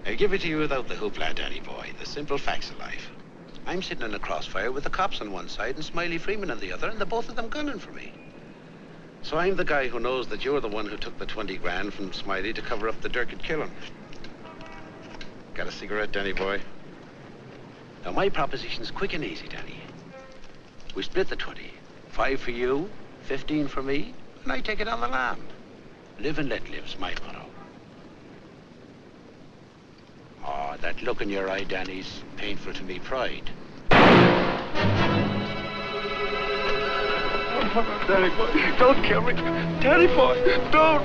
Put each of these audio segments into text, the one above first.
I'll give it to you without the hoopla, Danny boy. The simple facts of life. I'm sitting in a crossfire with the cops on one side and Smiley Freeman on the other, and the both of them gunning for me. So I'm the guy who knows that you're the one who took the 20 grand from Smiley to cover up the Durkett killing. Got a cigarette, Danny boy? Now, my proposition's quick and easy, Danny. We split the 20. 5 for you, 15 for me, and I take it on the lam. Live and let live's my motto. Oh, that look in your eye, Danny's painful to me pride. Danny boy, don't kill me. Danny boy, don't.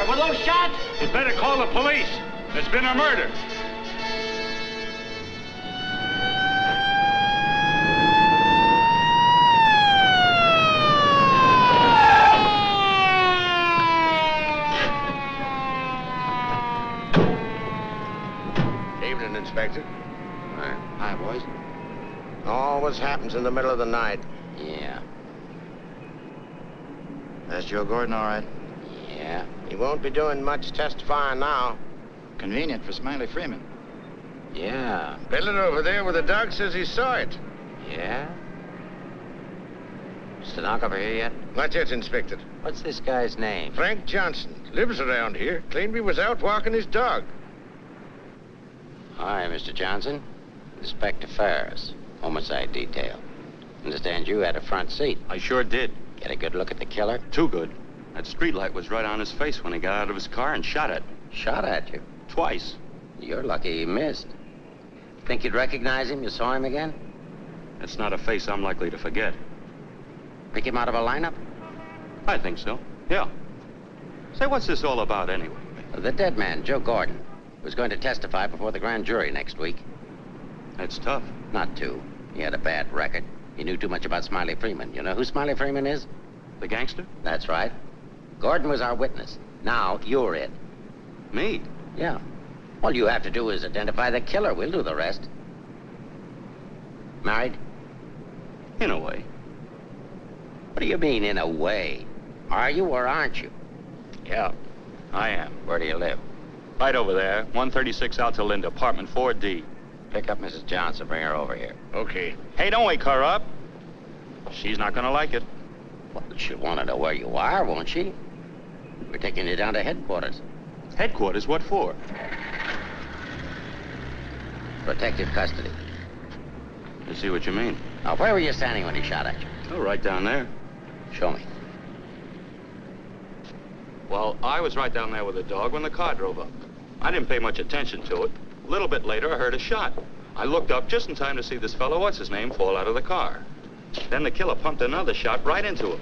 Were those shots? You'd better call the police. There's been a murder. Evening, Inspector. Hi, boys. Always happens in the middle of the night. Yeah. That's Joe Gordon, all right? Yeah. He won't be doing much testifying now. Convenient for Smiley Freeman. Yeah. Building over there where the dog says he saw it. Yeah? Stenographer here yet? Not yet, Inspector. What's this guy's name? Frank Johnson. Lives around here. Claimed he was out walking his dog. Hi, Mr. Johnson. Inspector Ferris, homicide detail. Understand you had a front seat. I sure did. Get a good look at the killer? Too good. That streetlight was right on his face when he got out of his car and shot at me. Shot at you? Twice. You're lucky he missed. Think you'd recognize him? You saw him again? That's not a face I'm likely to forget. Pick him out of a lineup? I think so, yeah. Say, what's this all about anyway? The dead man, Joe Gordon, was going to testify before the grand jury next week. That's tough. Not too. He had a bad record. He knew too much about Smiley Freeman. You know who Smiley Freeman is? The gangster? That's right. Gordon was our witness. Now, you're it. Me? Yeah. All you have to do is identify the killer. We'll do the rest. Married? In a way. What do you mean, in a way? Are you or aren't you? Yeah, I am. Where do you live? Right over there, 136 Alta Linda, apartment 4D. Pick up Mrs. Johnson. Bring her over here. Okay. Hey, don't wake her up. She's not gonna like it. Well, she'll want to know where you are, won't she? We're taking you down to headquarters. Headquarters? What for? Protective custody. I see what you mean. Now, where were you standing when he shot at you? Oh, right down there. Show me. Well, I was right down there with the dog when the car drove up. I didn't pay much attention to it. A little bit later, I heard a shot. I looked up just in time to see this fellow, what's his name, fall out of the car. Then the killer pumped another shot right into him.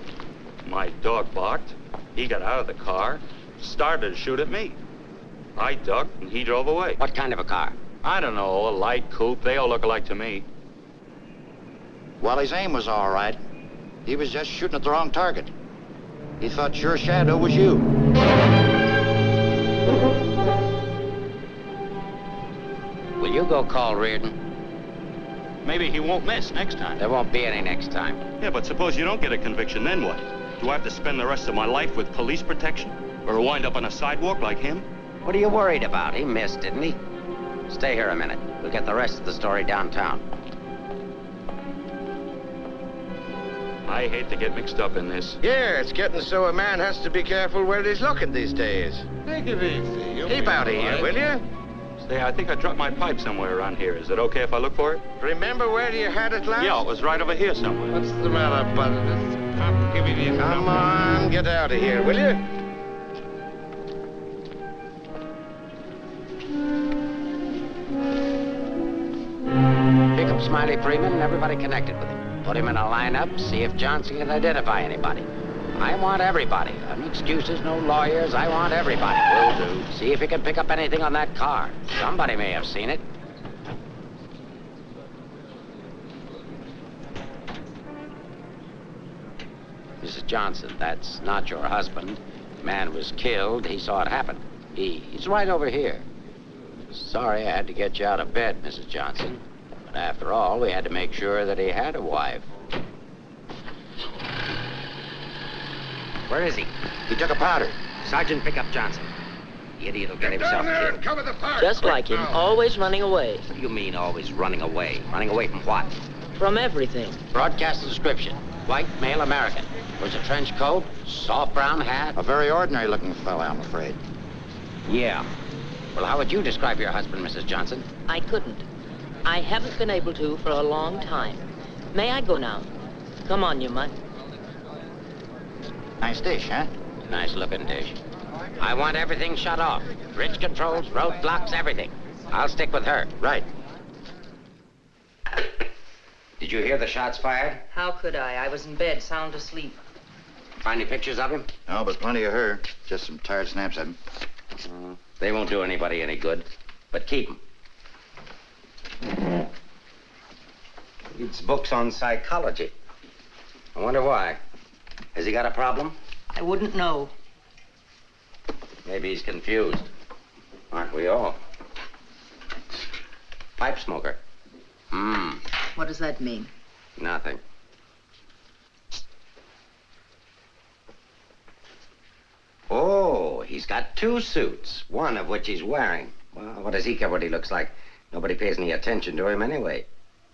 My dog barked. He got out of the car, started to shoot at me. I ducked, and he drove away. What kind of a car? I don't know, a light coupe. They all look alike to me. Well, his aim was all right. He was just shooting at the wrong target. He thought your shadow was you. Will you go call Reardon? Maybe he won't miss next time. There won't be any next time. Yeah, but suppose you don't get a conviction, then what? Do I have to spend the rest of my life with police protection? Or wind up on a sidewalk like him? What are you worried about? He missed, didn't he? Stay here a minute. We'll get the rest of the story downtown. I hate to get mixed up in this. Yeah, it's getting so a man has to be careful where he's looking these days. Take it easy. Keep out of here, will you? Say, I think I dropped my pipe somewhere around here. Is it okay if I look for it? Remember where you had it last? Yeah, it was right over here somewhere. What's the matter, bud? Stop giving you Come on, get out of here, will you? Pick up Smiley Freeman and everybody connected with him. Put him in a lineup, see if Johnson can identify anybody. I want everybody. No excuses, no lawyers. I want everybody. Will do. See if you can pick up anything on that car. Somebody may have seen it. Mrs. Johnson, that's not your husband. The man was killed. He saw it happen. He's right over here. Sorry I had to get you out of bed, Mrs. Johnson. But after all, we had to make sure that he had a wife. Where is he? He took a powder. Sergeant, pick up Johnson. The idiot will get himself killed. Cover the fire. Just like him, always running away. What do you mean always running away? Running away from what? From everything. Broadcast description. White, male American. Wears a trench coat, soft brown hat. A very ordinary-looking fellow, I'm afraid. Yeah. Well, how would you describe your husband, Mrs. Johnson? I couldn't. I haven't been able to for a long time. May I go now? Come on, you mutt. Nice dish, huh? Nice looking dish. I want everything shut off. Bridge controls, roadblocks, everything. I'll stick with her. Right. Did you hear the shots fired? How could I? I was in bed, sound asleep. Find any pictures of him? No, but plenty of her. Just some tired snaps of him. They won't do anybody any good. But keep them. Reads books on psychology. I wonder why. Has he got a problem? I wouldn't know. Maybe he's confused. Aren't we all? Pipe smoker. What does that mean? Nothing. Oh, he's got 2 suits, one of which he's wearing. Well, what does he care what he looks like? Nobody pays any attention to him anyway.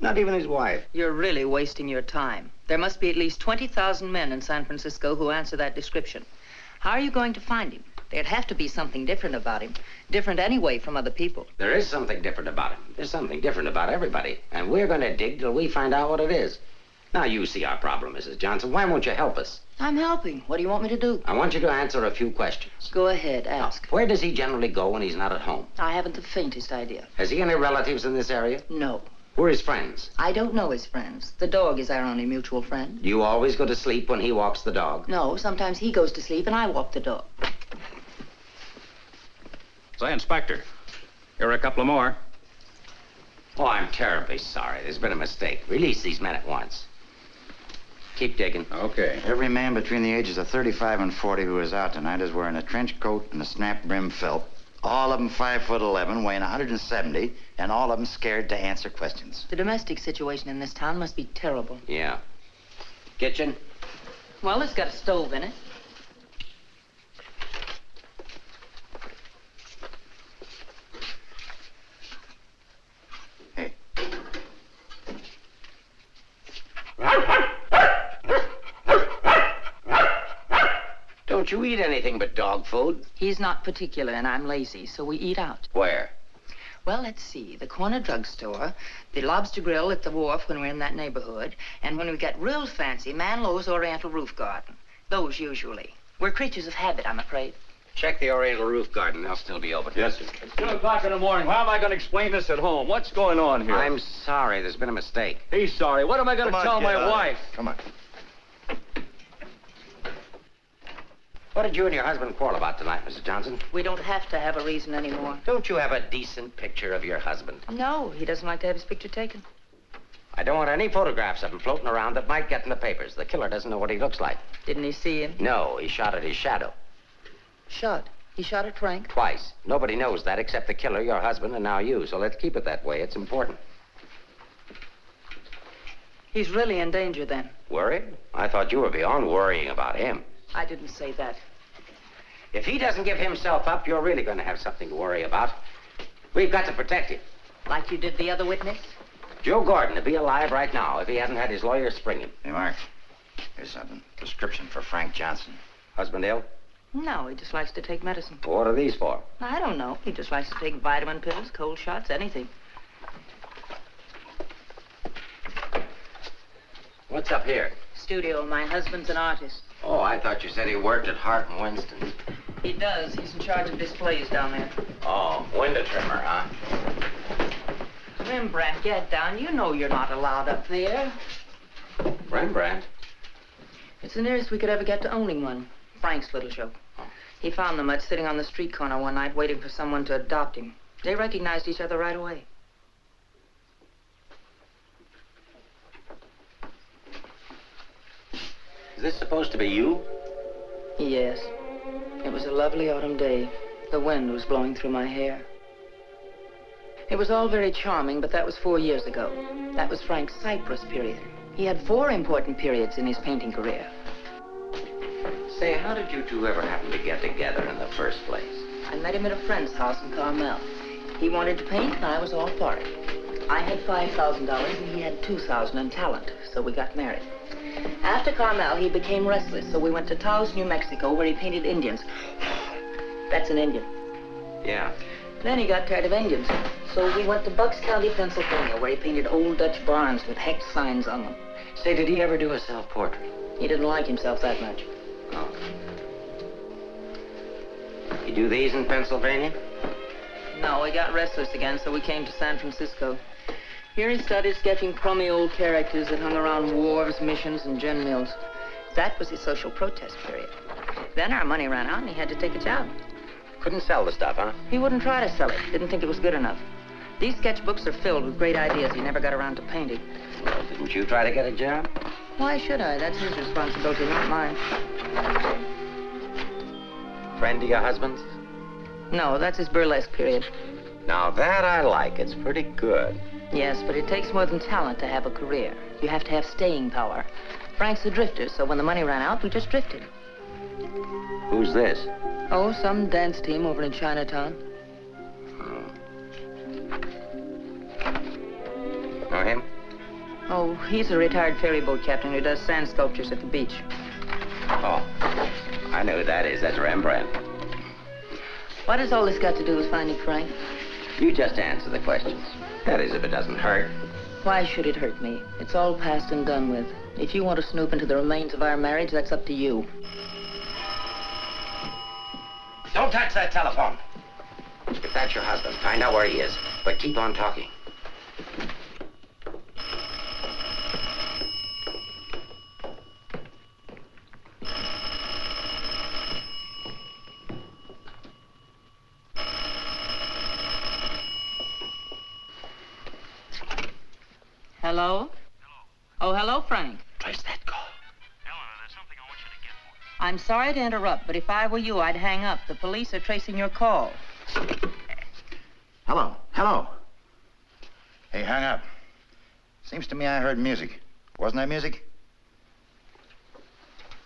Not even his wife. You're really wasting your time. There must be at least 20,000 men in San Francisco who answer that description. How are you going to find him? There'd have to be something different about him. Different anyway from other people. There is something different about him. There's something different about everybody. And we're going to dig till we find out what it is. Now, you see our problem, Mrs. Johnson. Why won't you help us? I'm helping. What do you want me to do? I want you to answer a few questions. Go ahead, ask. Where does he generally go when he's not at home? I haven't the faintest idea. Has he any relatives in this area? No. Who are his friends? I don't know his friends. The dog is our only mutual friend. You always go to sleep when he walks the dog? No, sometimes he goes to sleep and I walk the dog. Say, Inspector, here are a couple of more. Oh, I'm terribly sorry. There's been a mistake. Release these men at once. Keep digging. Okay. Every man between the ages of 35 and 40 who is out tonight is wearing a trench coat and a snap-brim felt. All of them 5'11", weighing 170, and all of them scared to answer questions. The domestic situation in this town must be terrible. Yeah. Kitchen? Well, it's got a stove in it. Hey. Don't you eat anything but dog food? He's not particular and I'm lazy, so we eat out. Where? Well, let's see. The corner drugstore, the lobster grill at the wharf when we're in that neighborhood, and when we get real fancy, Manlow's Oriental Roof Garden. Those usually. We're creatures of habit, I'm afraid. Check the Oriental Roof Garden. They'll still be open. Yes, sir. It's 2 o'clock in the morning. How am I going to explain this at home? What's going on here? I'm sorry. There's been a mistake. He's sorry. What am I going to tell my wife? Come on. What did you and your husband quarrel about tonight, Mrs. Johnson? We don't have to have a reason anymore. Don't you have a decent picture of your husband? No, he doesn't like to have his picture taken. I don't want any photographs of him floating around that might get in the papers. The killer doesn't know what he looks like. Didn't he see him? No, he shot at his shadow. Shot. He shot at Frank? Twice. Nobody knows that except the killer, your husband, and now you. So let's keep it that way. It's important. He's really in danger then. Worried? I thought you were beyond worrying about him. I didn't say that. If he doesn't give himself up, you're really going to have something to worry about. We've got to protect him. Like you did the other witness? Joe Gordon would be alive right now if he hadn't had his lawyer spring him. Hey, Mark. Here's something. Prescription for Frank Johnson. Husband ill? No, he just likes to take medicine. What are these for? I don't know. He just likes to take vitamin pills, cold shots, anything. What's up here? Studio. My husband's an artist. Oh, I thought you said he worked at Hart and Winston's. He does. He's in charge of displays down there. Oh, window trimmer, huh? Rembrandt, get down. You know you're not allowed up there. Rembrandt? It's the nearest we could ever get to owning one. Frank's little show. He found the mutt sitting on the street corner one night waiting for someone to adopt him. They recognized each other right away. Is this supposed to be you? Yes. It was a lovely autumn day. The wind was blowing through my hair. It was all very charming, but that was 4 years ago. That was Frank's Cyprus period. He had 4 important periods in his painting career. Say, how did you two ever happen to get together in the first place? I met him at a friend's house in Carmel. He wanted to paint, and I was all for it. I had $5,000, and he had $2,000 in talent, so we got married. After Carmel, he became restless, so we went to Taos, New Mexico, where he painted Indians. That's an Indian. Yeah. Then he got tired of Indians, so we went to Bucks County, Pennsylvania, where he painted old Dutch barns with hex signs on them. Say, did he ever do a self-portrait? He didn't like himself that much. Oh. You do these in Pennsylvania? No, he got restless again, so we came to San Francisco. Here he started sketching crummy old characters that hung around wharves, missions, and gin mills. That was his social protest period. Then our money ran out, and he had to take a job. Couldn't sell the stuff, huh? He wouldn't try to sell it. Didn't think it was good enough. These sketchbooks are filled with great ideas he never got around to painting. Well, didn't you try to get a job? Why should I? That's his responsibility, not mine. Friend of your husband's? No, that's his burlesque period. Now that I like. It's pretty good. Yes, but it takes more than talent to have a career. You have to have staying power. Frank's a drifter, so when the money ran out, we just drifted. Who's this? Oh, some dance team over in Chinatown. Know him? Oh, he's a retired ferry boat captain who does sand sculptures at the beach. Oh, I know who that is. That's Rembrandt. What has all this got to do with finding Frank? You just answer the questions. That is, if it doesn't hurt. Why should it hurt me? It's all past and done with. If you want to snoop into the remains of our marriage, that's up to you. Don't touch that telephone. If that's your husband, find out where he is. But keep on talking. Hello? Oh, hello, Frank. Trace that call. Eleanor, there's something I want you to get for me. I'm sorry to interrupt, but if I were you, I'd hang up. The police are tracing your call. Hello, hello. Hey, hang up. Seems to me I heard music. Wasn't there music?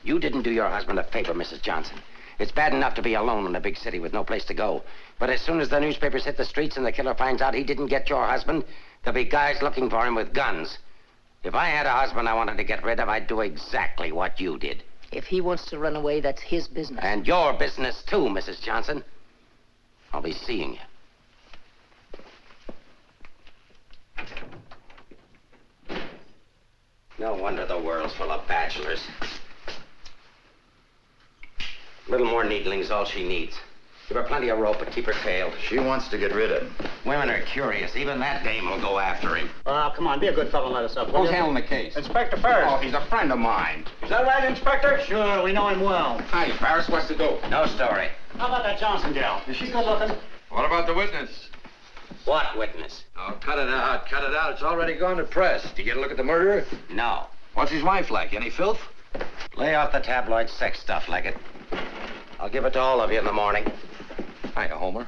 You didn't do your husband a favor, Mrs. Johnson. It's bad enough to be alone in a big city with no place to go. But as soon as the newspapers hit the streets and the killer finds out he didn't get your husband, there'll be guys looking for him with guns. If I had a husband I wanted to get rid of, I'd do exactly what you did. If he wants to run away, that's his business. And your business, too, Mrs. Johnson. I'll be seeing you. No wonder the world's full of bachelors. A little more needling's all she needs. Give her plenty of rope, but keep her tailed. She wants to get rid of him. Women are curious. Even that dame will go after him. Oh, come on, be a good fellow and let us up. Who's handling the case? Inspector Ferris. Oh, he's a friend of mine. Is that right, Inspector? Sure, we know him well. Hi, Ferris. What's the dope? No story. How about that Johnson gal? Is she good looking? What about the witness? What witness? Oh, cut it out, cut it out. It's already gone to press. Did you get a look at the murderer? No. What's his wife like? Any filth? Lay off the tabloid sex stuff, Leggett. I'll give it to all of you in the morning. Hiya, Homer.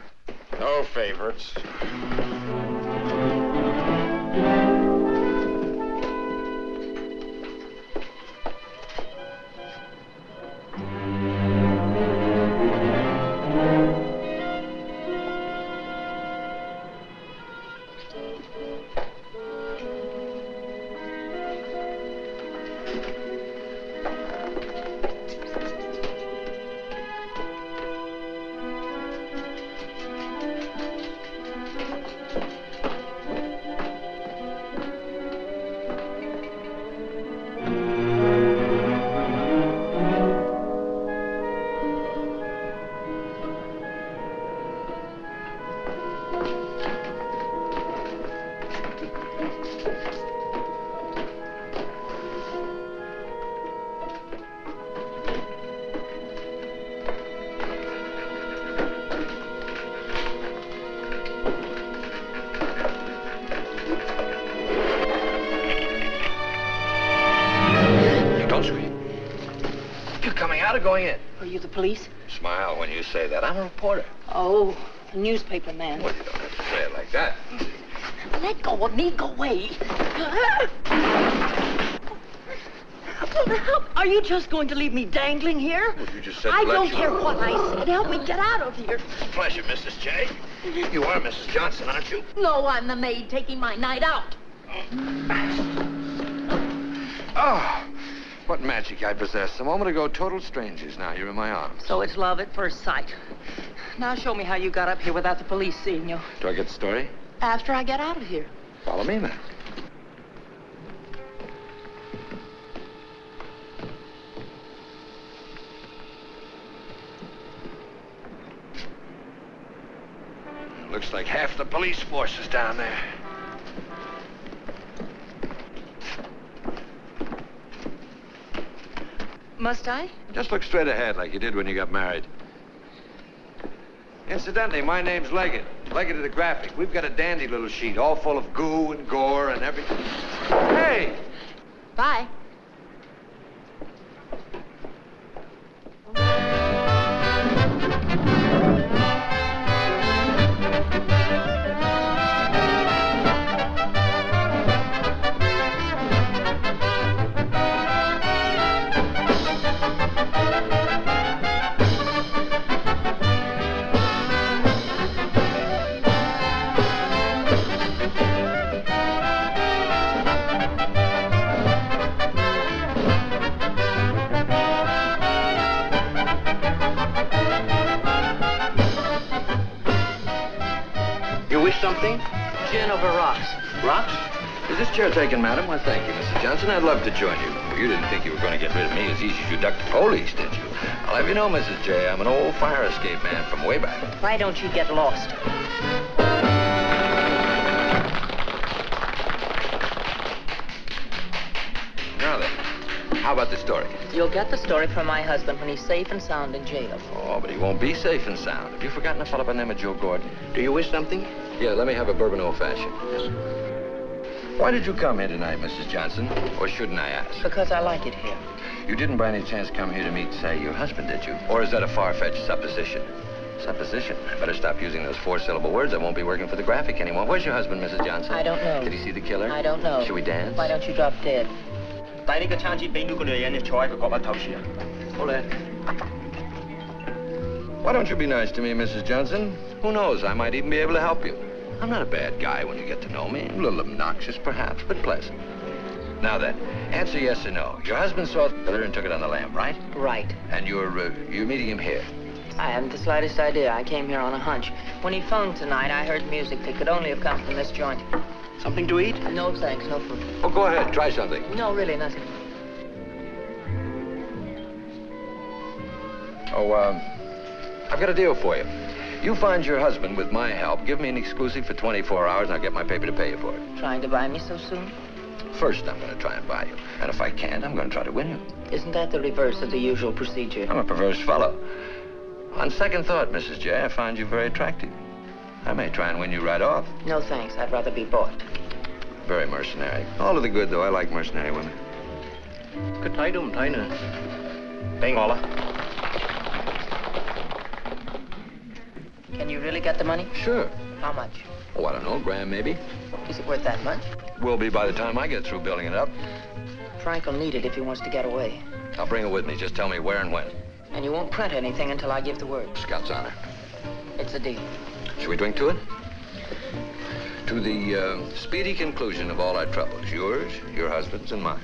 No favorites. You're coming out or going in? Are you the police? Smile when you say that. I'm a reporter. Oh, a newspaper man. Well, you don't have to say it like that. Let go of me. Go away. Are you just going to leave me dangling here? Well, you just said I to let don't you care go. what I said. Help me get out of here. It's a pleasure, Mrs. J. You are Mrs. Johnson, aren't you? No, I'm the maid taking my night out. Oh, what magic I possess. A moment ago, total strangers. Now you're in my arms. So it's love at first sight. Now show me how you got up here without the police seeing you. Do I get the story? After I get out of here. Follow me, then. Looks like half the police force is down there. Must I? Just look straight ahead like you did when you got married. Incidentally, my name's Leggett. Leggett of the Graphic. We've got a dandy little sheet, all full of goo and gore and everything. Hey! Bye. Something? Gin over rocks. Rocks? Is this chair taken, madam? Why, thank you, Mrs. Johnson. I'd love to join you. You didn't think you were going to get rid of me as easy as you ducked the police, did you? I'll have you know, Mrs. J, I'm an old fire escape man from way back. Why don't you get lost? Now then, how about the story? You'll get the story from my husband when he's safe and sound in jail. Oh, but he won't be safe and sound. Have you forgotten a fellow by the name of Joe Gordon? Do you wish something? Yeah, let me have a bourbon old-fashioned. Yes. Why did you come here tonight, Mrs. Johnson? Or shouldn't I ask? Because I like it here. You didn't by any chance come here to meet, say, your husband, did you? Or is that a far-fetched supposition? Supposition? I better stop using those four-syllable words. I won't be working for the Graphic anymore. Where's your husband, Mrs. Johnson? I don't know. Did he see the killer? I don't know. Should we dance? Why don't you drop dead? Hold it. Why don't you be nice to me, Mrs. Johnson? Who knows, I might even be able to help you. I'm not a bad guy when you get to know me. A little obnoxious, perhaps, but pleasant. Now then, answer yes or no. Your husband saw the killer and took it on the lam, right? Right. And you're meeting him here? I haven't the slightest idea. I came here on a hunch. When he phoned tonight, I heard music that could only have come from this joint. Something to eat? No, thanks. No food. Oh, go ahead. Try something. No, really, nothing. Oh, I've got a deal for you. You find your husband with my help. Give me an exclusive for 24 hours, and I'll get my paper to pay you for it. Trying to buy me so soon? First, I'm going to try and buy you. And if I can't, I'm going to try to win you. Isn't that the reverse of the usual procedure? I'm a perverse fellow. On second thought, Mrs. J, I find you very attractive. I may try and win you right off. No, thanks. I'd rather be bought. Very mercenary. All of the good, though. I like mercenary women. Good thấy đúng thấy nè. Đây ngọ là. Can you really get the money? Sure. How much? Oh, I don't know, grand maybe. Is it worth that much? Will be by the time I get through building it up. Frank will need it if he wants to get away. I'll bring it with me. Just tell me where and when. And you won't print anything until I give the word. Scout's honor. It's a deal. Should we drink to it? To the speedy conclusion of all our troubles. Yours, your husband's, and mine.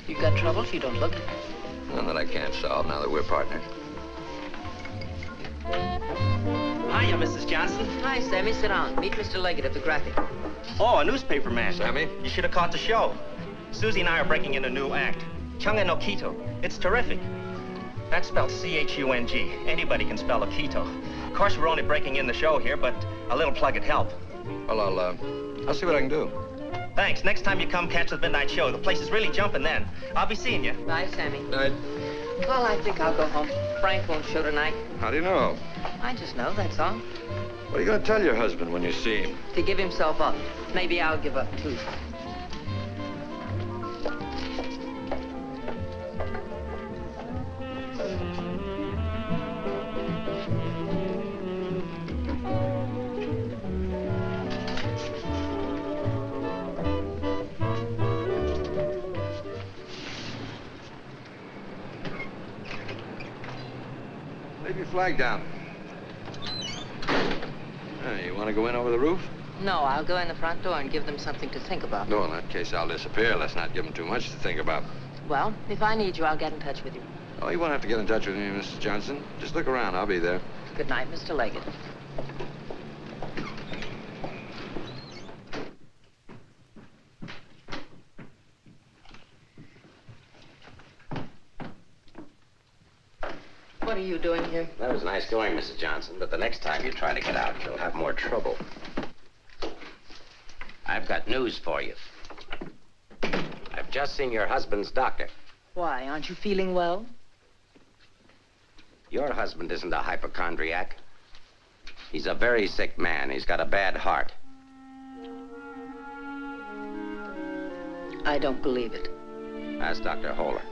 You've got troubles? You don't look it. None that I can't solve now that we're partners. Hiya, Mrs. Johnson. Hi, Sammy. Sit down. Meet Mr. Leggett of the Graphic. Oh, a newspaper man. Sammy? You should have caught the show. Susie and I are breaking in a new act. Chunga no Quito. It's terrific. That's spelled C-H-U-N-G. Anybody can spell a Quito. Of course, we're only breaking in the show here, but a little plug would help. Well, I'll see what I can do. Thanks. Next time you come catch the midnight show, the place is really jumping then. I'll be seeing you. Bye, Sammy. Night. Well, I think I'll go home. Frank won't show tonight. How do you know? I just know, that's all. What are you going to tell your husband when you see him? To give himself up. Maybe I'll give up, too. Leave your flag down. You want to go in over the roof? No, I'll go in the front door and give them something to think about. No, in that case, I'll disappear. Let's not give them too much to think about. Well, if I need you, I'll get in touch with you. Oh, you won't have to get in touch with me, Mrs. Johnson. Just look around. I'll be there. Good night, Mr. Leggett. What are you doing here? That was nice going, Mrs. Johnson, but the next time you try to get out, you'll have more trouble. I've got news for you. I've just seen your husband's doctor. Why, aren't you feeling well? Your husband isn't a hypochondriac. He's a very sick man. He's got a bad heart. I don't believe it. Ask Dr. Holler.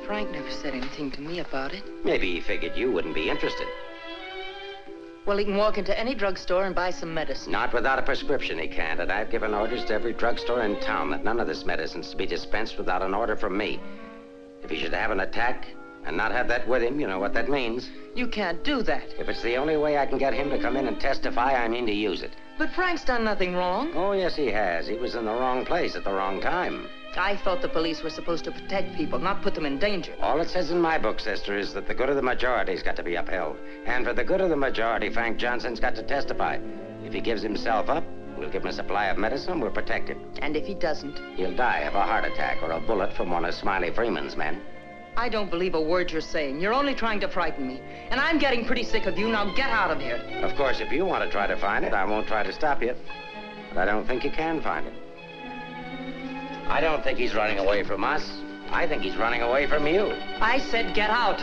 Frank never said anything to me about it. Maybe he figured you wouldn't be interested. Well, he can walk into any drugstore and buy some medicine. Not without a prescription, he can't. And I've given orders to every drugstore in town that none of this medicine's to be dispensed without an order from me. If he should have an attack and not have that with him, you know what that means. You can't do that. If it's the only way I can get him to come in and testify, I mean to use it. But Frank's done nothing wrong. Oh, yes, he has. He was in the wrong place at the wrong time. I thought the police were supposed to protect people, not put them in danger. All it says in my book, sister, is that the good of the majority's got to be upheld. And for the good of the majority, Frank Johnson's got to testify. If he gives himself up, we'll give him a supply of medicine, we'll protect him. And if he doesn't? He'll die of a heart attack or a bullet from one of Smiley Freeman's men. I don't believe a word you're saying. You're only trying to frighten me. And I'm getting pretty sick of you. Now get out of here. Of course, if you want to try to find it, I won't try to stop you. But I don't think you can find it. I don't think he's running away from us. I think he's running away from you. I said get out.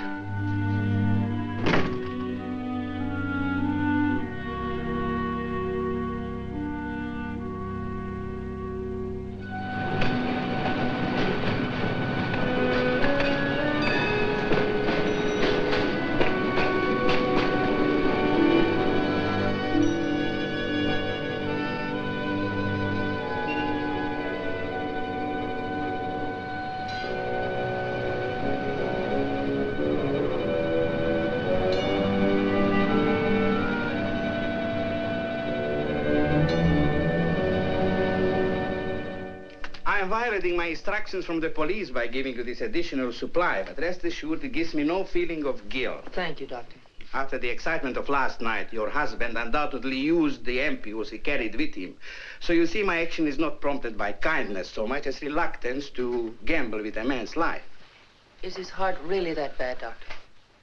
I'm violating my instructions from the police by giving you this additional supply, but rest assured it gives me no feeling of guilt. Thank you, Doctor. After the excitement of last night, your husband undoubtedly used the ampules he carried with him. So you see, my action is not prompted by kindness so much as reluctance to gamble with a man's life. Is his heart really that bad, Doctor?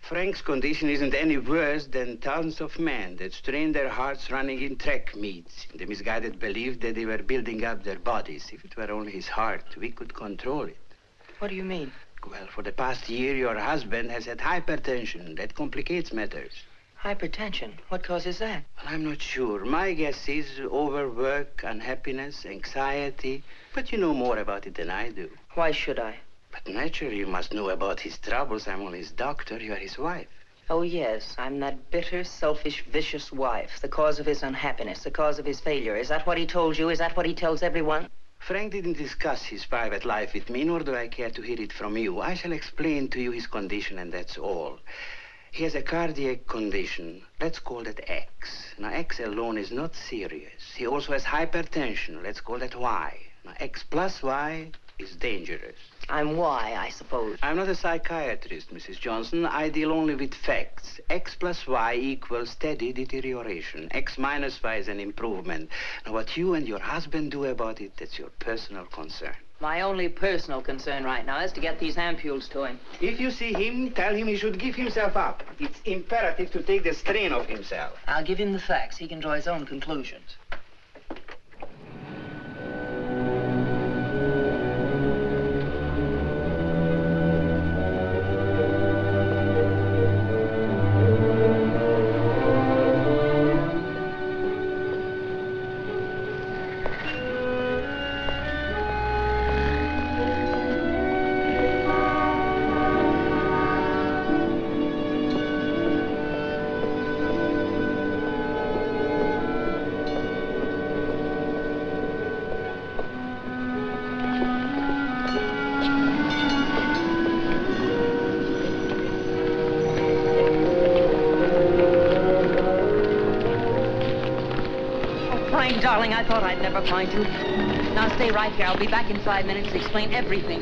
Frank's condition isn't any worse than thousands of men that strain their hearts running in track meets in the misguided belief that they were building up their bodies. If it were only his heart, we could control it. What do you mean? Well, for the past year, your husband has had hypertension. That complicates matters. Hypertension? What causes that? Well, I'm not sure. My guess is overwork, unhappiness, anxiety. But you know more about it than I do. Why should I? But naturally, you must know about his troubles. I'm only his doctor. You are his wife. Oh, yes. I'm that bitter, selfish, vicious wife. The cause of his unhappiness, the cause of his failure. Is that what he told you? Is that what he tells everyone? Frank didn't discuss his private life with me, nor do I care to hear it from you. I shall explain to you his condition, and that's all. He has a cardiac condition. Let's call that X. Now, X alone is not serious. He also has hypertension. Let's call that Y. Now, X plus Y is dangerous. I'm Y, I suppose. I'm not a psychiatrist, Mrs. Johnson. I deal only with facts. X plus Y equals steady deterioration. X minus Y is an improvement. Now, what you and your husband do about it, that's your personal concern. My only personal concern right now is to get these ampules to him. If you see him, tell him he should give himself up. It's imperative to take the strain off himself. I'll give him the facts. He can draw his own conclusions. darling, I thought I'd never find you. Now stay right here. I'll be back in 5 minutes to explain everything.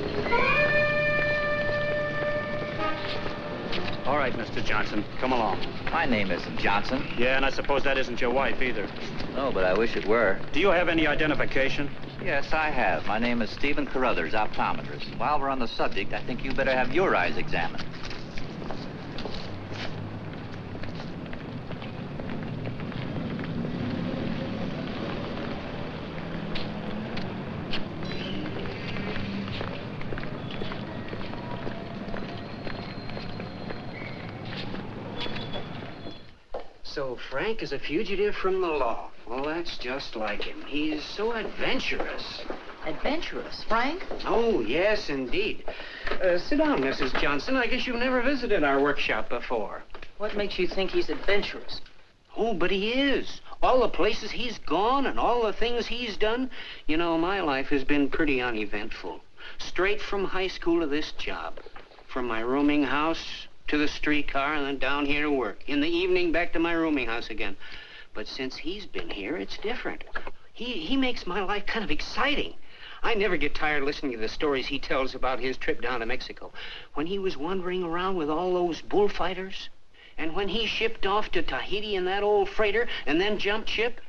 All right, Mr. Johnson, come along. My name isn't Johnson. Yeah, and I suppose that isn't your wife either. No, but I wish it were. Do you have any identification? Yes, I have. My name is Stephen Carruthers, optometrist. While we're on the subject, I think you better have your eyes examined. So Frank is a fugitive from the law. Well, that's just like him. He's so adventurous. Adventurous, Frank? Oh, yes, indeed. Sit down, Mrs. Johnson. I guess you've never visited our workshop before. What makes you think he's adventurous? Oh, but he is. All the places he's gone and all the things he's done. You know, my life has been pretty uneventful. Straight from high school to this job. From my rooming house to the streetcar and then down here to work. In the evening, back to my rooming house again. But since he's been here, it's different. He makes my life kind of exciting. I never get tired listening to the stories he tells about his trip down to Mexico. When he was wandering around with all those bullfighters. And when he shipped off to Tahiti in that old freighter and then jumped ship.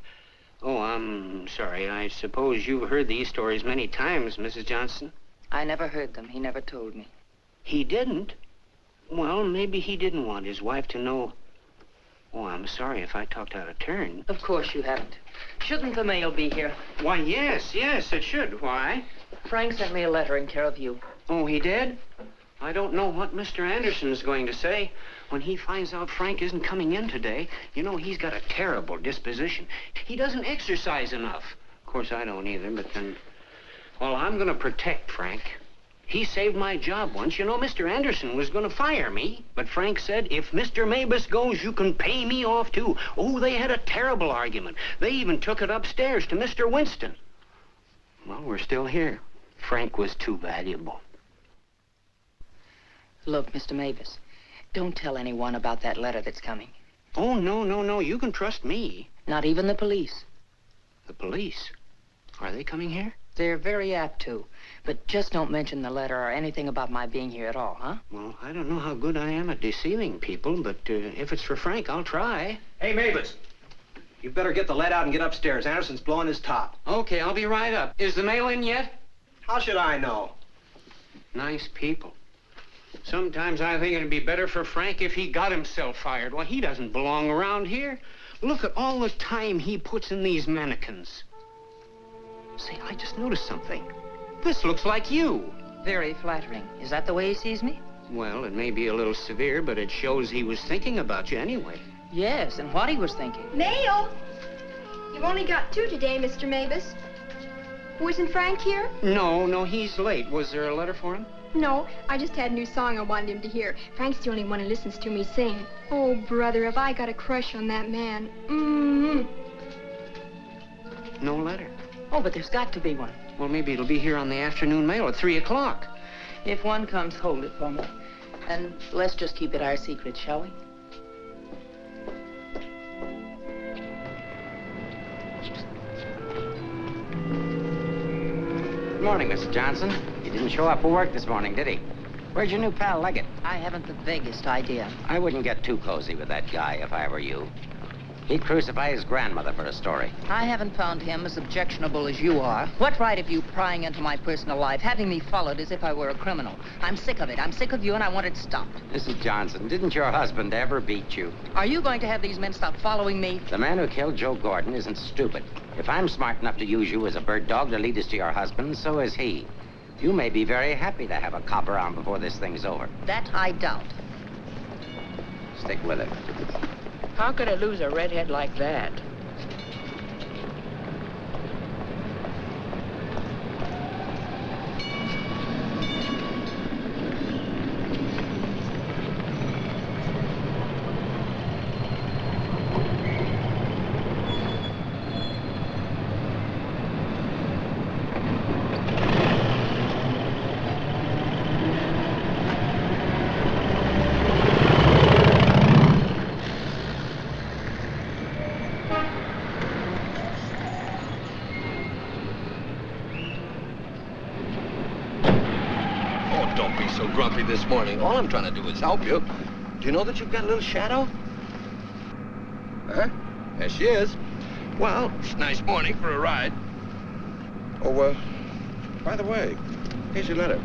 Oh, I'm sorry. I suppose you've heard these stories many times, Mrs. Johnson. I never heard them. He never told me. He didn't? Well, maybe he didn't want his wife to know. Oh, I'm sorry if I talked out of turn. Of course you haven't. Shouldn't the mail be here? Why, yes, it should. Why? Frank sent me a letter in care of you. Oh, he did? I don't know what Mr. Anderson's going to say. When he finds out Frank isn't coming in today, you know, he's got a terrible disposition. He doesn't exercise enough. Of course, I don't either, but then... Well, I'm going to protect Frank. He saved my job once. You know, Mr. Anderson was going to fire me. But Frank said, if Mr. Mabus goes, you can pay me off, too. Oh, they had a terrible argument. They even took it upstairs to Mr. Winston. Well, we're still here. Frank was too valuable. Look, Mr. Mabus, don't tell anyone about that letter that's coming. Oh, no. You can trust me. Not even the police. The police? Are they coming here? They're very apt to. But just don't mention the letter or anything about my being here at all, huh? Well, I don't know how good I am at deceiving people, but if it's for Frank, I'll try. Hey, Mavis, you better get the lead out and get upstairs. Anderson's blowing his top. Okay, I'll be right up. Is the mail in yet? How should I know? Nice people. Sometimes I think it'd be better for Frank if he got himself fired. Well, he doesn't belong around here. Look at all the time he puts in these mannequins. Say, I just noticed something. This looks like you. Very flattering. Is that the way he sees me? Well, it may be a little severe, but it shows he was thinking about you anyway. Yes, and what he was thinking. Mail! You've only got 2 today, Mr. Mabus. Wasn't Frank here? No, he's late. Was there a letter for him? No, I just had a new song I wanted him to hear. Frank's the only one who listens to me sing. Oh, brother, have I got a crush on that man. No letter. Oh, but there's got to be one. Well, maybe it'll be here on the afternoon mail at 3 o'clock. If one comes, hold it for me. And let's just keep it our secret, shall we? Good morning, Mrs. Johnson. He didn't show up for work this morning, did he? Where'd your new pal Leggett? I haven't the vaguest idea. I wouldn't get too cozy with that guy if I were you. He'd crucify his grandmother for a story. I haven't found him as objectionable as you are. What right have you prying into my personal life, having me followed as if I were a criminal? I'm sick of it. I'm sick of you, and I want it stopped. Mrs. Johnson, didn't your husband ever beat you? Are you going to have these men stop following me? The man who killed Joe Gordon isn't stupid. If I'm smart enough to use you as a bird dog to lead us to your husband, so is he. You may be very happy to have a cop around before this thing's over. That I doubt. Stick with it. How could I lose a redhead like that? don't be so grumpy this morning. All I'm trying to do is help you. Do you know that you've got a little shadow? Huh? There she is. Well, it's a nice morning for a ride. Oh, by the way, here's your letter.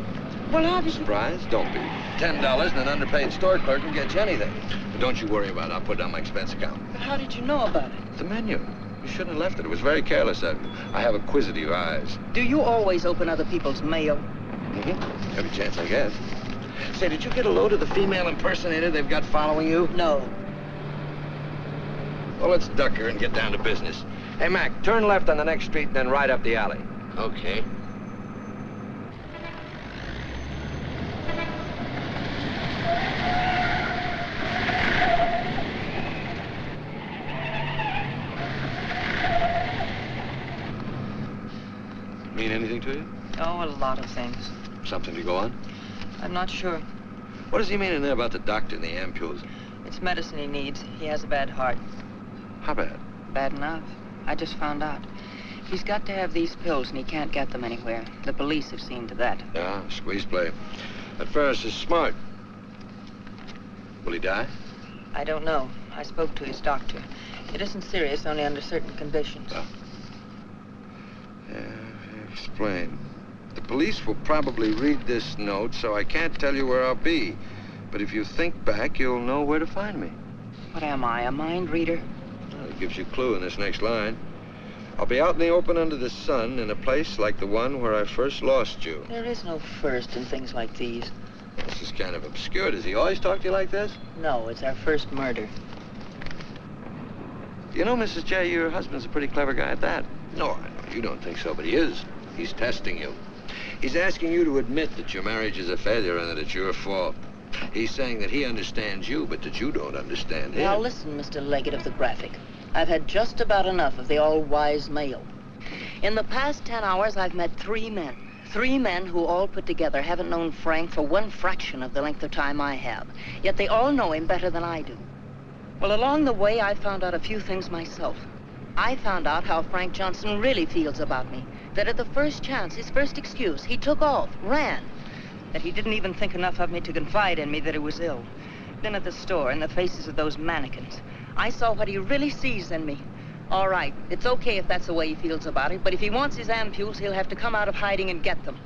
Well, obviously... Surprise? Don't be. $10 and an underpaid store clerk will get you anything. But don't you worry about it. I'll put it on my expense account. But how did you know about it? The menu. You shouldn't have left it. It was very careless of you. I have acquisitive eyes. Do you always open other people's mail? Mm-hmm. Every chance I get. Say, did you get a load of the female impersonator they've got following you? No. Well, let's duck her and get down to business. Hey, Mac, turn left on the next street and then right up the alley. Okay. Mean anything to you? Oh, a lot of things. Something to go on? I'm not sure. What does he mean in there about the doctor and the ampules? It's medicine he needs. He has a bad heart. How bad? Bad enough. I just found out. He's got to have these pills, and he can't get them anywhere. The police have seen to that. Yeah, squeeze play. That Ferris is smart. Will he die? I don't know. I spoke to his doctor. It isn't serious, only under certain conditions. Oh. Yeah, explain. The police will probably read this note, so I can't tell you where I'll be. But if you think back, you'll know where to find me. What am I, a mind reader? Well, it gives you a clue in this next line. I'll be out in the open under the sun in a place like the one where I first lost you. There is no first in things like these. This is kind of obscure. Does he always talk to you like this? No, it's our first murder. You know, Mrs. J, your husband's a pretty clever guy at that. No, you don't think so, but he is. He's testing you. He's asking you to admit that your marriage is a failure and that it's your fault. He's saying that he understands you, but that you don't understand him. Now listen, Mr. Leggett of the Graphic. I've had just about enough of the all-wise male. In the past 10 hours, I've met 3 men. 3 men who all put together haven't known Frank for 1/fraction of the length of time I have. Yet they all know him better than I do. Well, along the way, I found out a few things myself. I found out how Frank Johnson really feels about me. That at the first chance, his first excuse, he took off, ran. That he didn't even think enough of me to confide in me that he was ill. Then at the store, in the faces of those mannequins, I saw what he really sees in me. All right, it's okay if that's the way he feels about it, but if he wants his ampules, he'll have to come out of hiding and get them.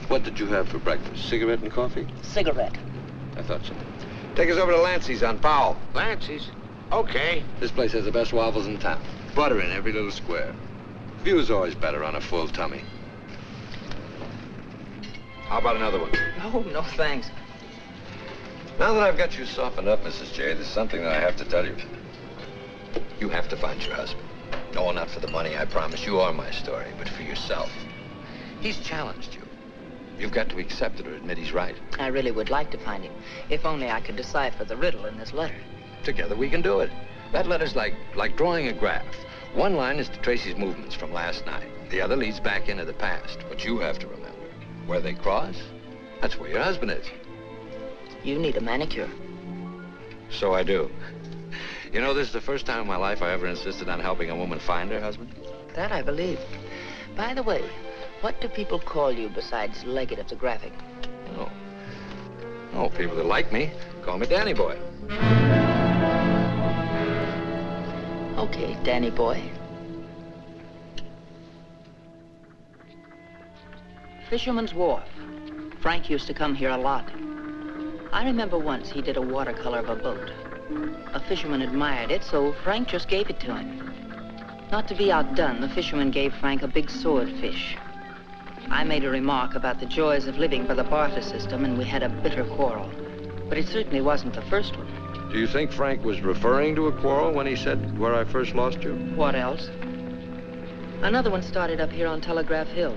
What did you have for breakfast? Cigarette and coffee? Cigarette. I thought so. Take us over to Lancey's on Powell. Lancey's? Okay. This place has the best waffles in town. Butter in every little square. View's always better on a full tummy. How about another one? Oh, no, thanks. Now that I've got you softened up, Mrs. J, there's something that I have to tell you. You have to find your husband. No, not for the money, I promise you, or my story, but for yourself. He's challenged you. You've got to accept it or admit he's right. I really would like to find him, if only I could decipher the riddle in this letter. Together we can do it. That letter's like drawing a graph. One line is to trace his movements from last night. The other leads back into the past. What you have to remember, where they cross, that's where your husband is. You need a manicure. So I do. You know, this is the first time in my life I ever insisted on helping a woman find her husband. That I believe. By the way, what do people call you besides Leggett of the Graphic? Oh, people that like me call me Danny Boy. Okay, Danny Boy. Fisherman's Wharf. Frank used to come here a lot. I remember once he did a watercolor of a boat. A fisherman admired it, so Frank just gave it to him. Not to be outdone, the fisherman gave Frank a big swordfish. I made a remark about the joys of living by the barter system, and we had a bitter quarrel. But it certainly wasn't the first one. Do you think Frank was referring to a quarrel when he said, where I first lost you? What else? Another one started up here on Telegraph Hill.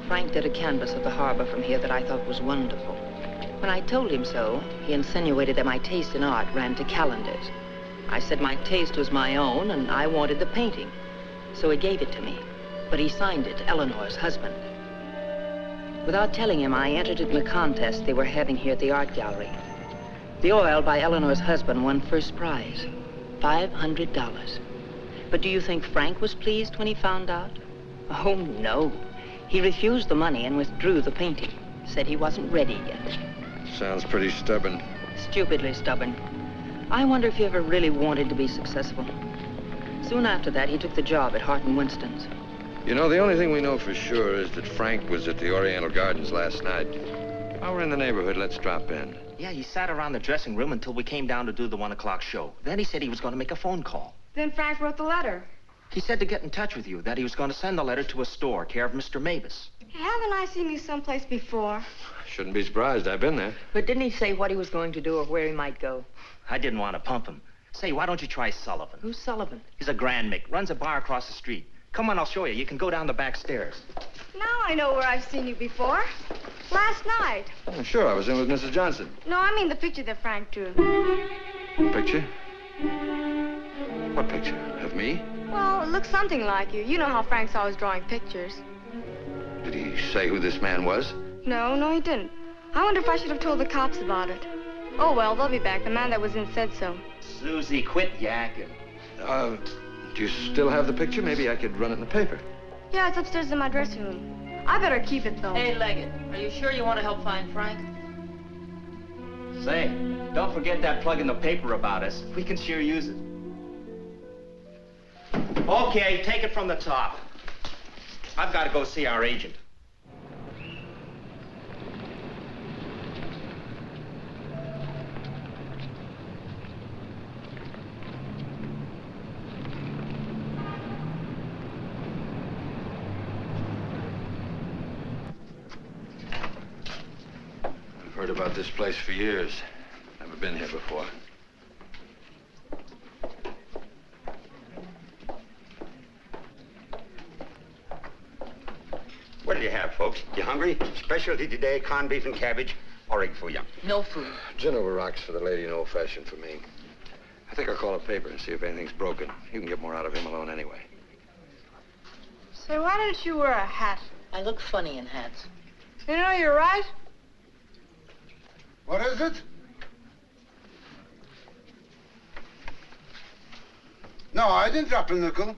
Frank did a canvas of the harbor from here that I thought was wonderful. When I told him so, he insinuated that my taste in art ran to calendars. I said my taste was my own, and I wanted the painting. So he gave it to me, but he signed it, Eleanor's husband. Without telling him, I entered it in a contest they were having here at the art gallery. The oil by Eleanor's husband won first prize, $500. But do you think Frank was pleased when he found out? Oh, no. He refused the money and withdrew the painting. Said he wasn't ready yet. Sounds pretty stubborn. Stupidly stubborn. I wonder if he ever really wanted to be successful. Soon after that, he took the job at Hart & Winston's. You know, the only thing we know for sure is that Frank was at the Oriental Gardens last night. While we're in the neighborhood, let's drop in. Yeah, he sat around the dressing room until we came down to do the 1 o'clock show. Then he said he was going to make a phone call. Then Frank wrote the letter. He said to get in touch with you, that he was going to send the letter to a store, care of Mr. Mavis. Haven't I seen you someplace before? Shouldn't be surprised. I've been there. But didn't he say what he was going to do or where he might go? I didn't want to pump him. Say, why don't you try Sullivan? Who's Sullivan? He's a Grand Mick, runs a bar across the street. Come on, I'll show you. You can go down the back stairs. Now I know where I've seen you before. Last night. Oh, sure, I was in with Mrs. Johnson. No, I mean the picture that Frank drew. Picture? What picture? Of me? Well, it looks something like you. You know how Frank's always drawing pictures. Did he say who this man was? No, he didn't. I wonder if I should have told the cops about it. Oh, well, they'll be back. The man that was in said so. Susie, quit yakking. Do you still have the picture? Maybe I could run it in the paper. Yeah, it's upstairs in my dressing room. I better keep it, though. Hey, Leggett, are you sure you want to help find Frank? Say, don't forget that plug in the paper about us. We can sure use it. Okay, take it from the top. I've got to go see our agent. I've heard about this place for years. Never been here before. What do you have, folks? You hungry? Specialty today, corned beef and cabbage, or egg for you? No food. Gin over rocks for the lady and old-fashioned for me. I think I'll call a paper and see if anything's broken. You can get more out of him alone anyway. Say, why don't you wear a hat? I look funny in hats. You know, you're right. What is it? No, I didn't drop a nickel.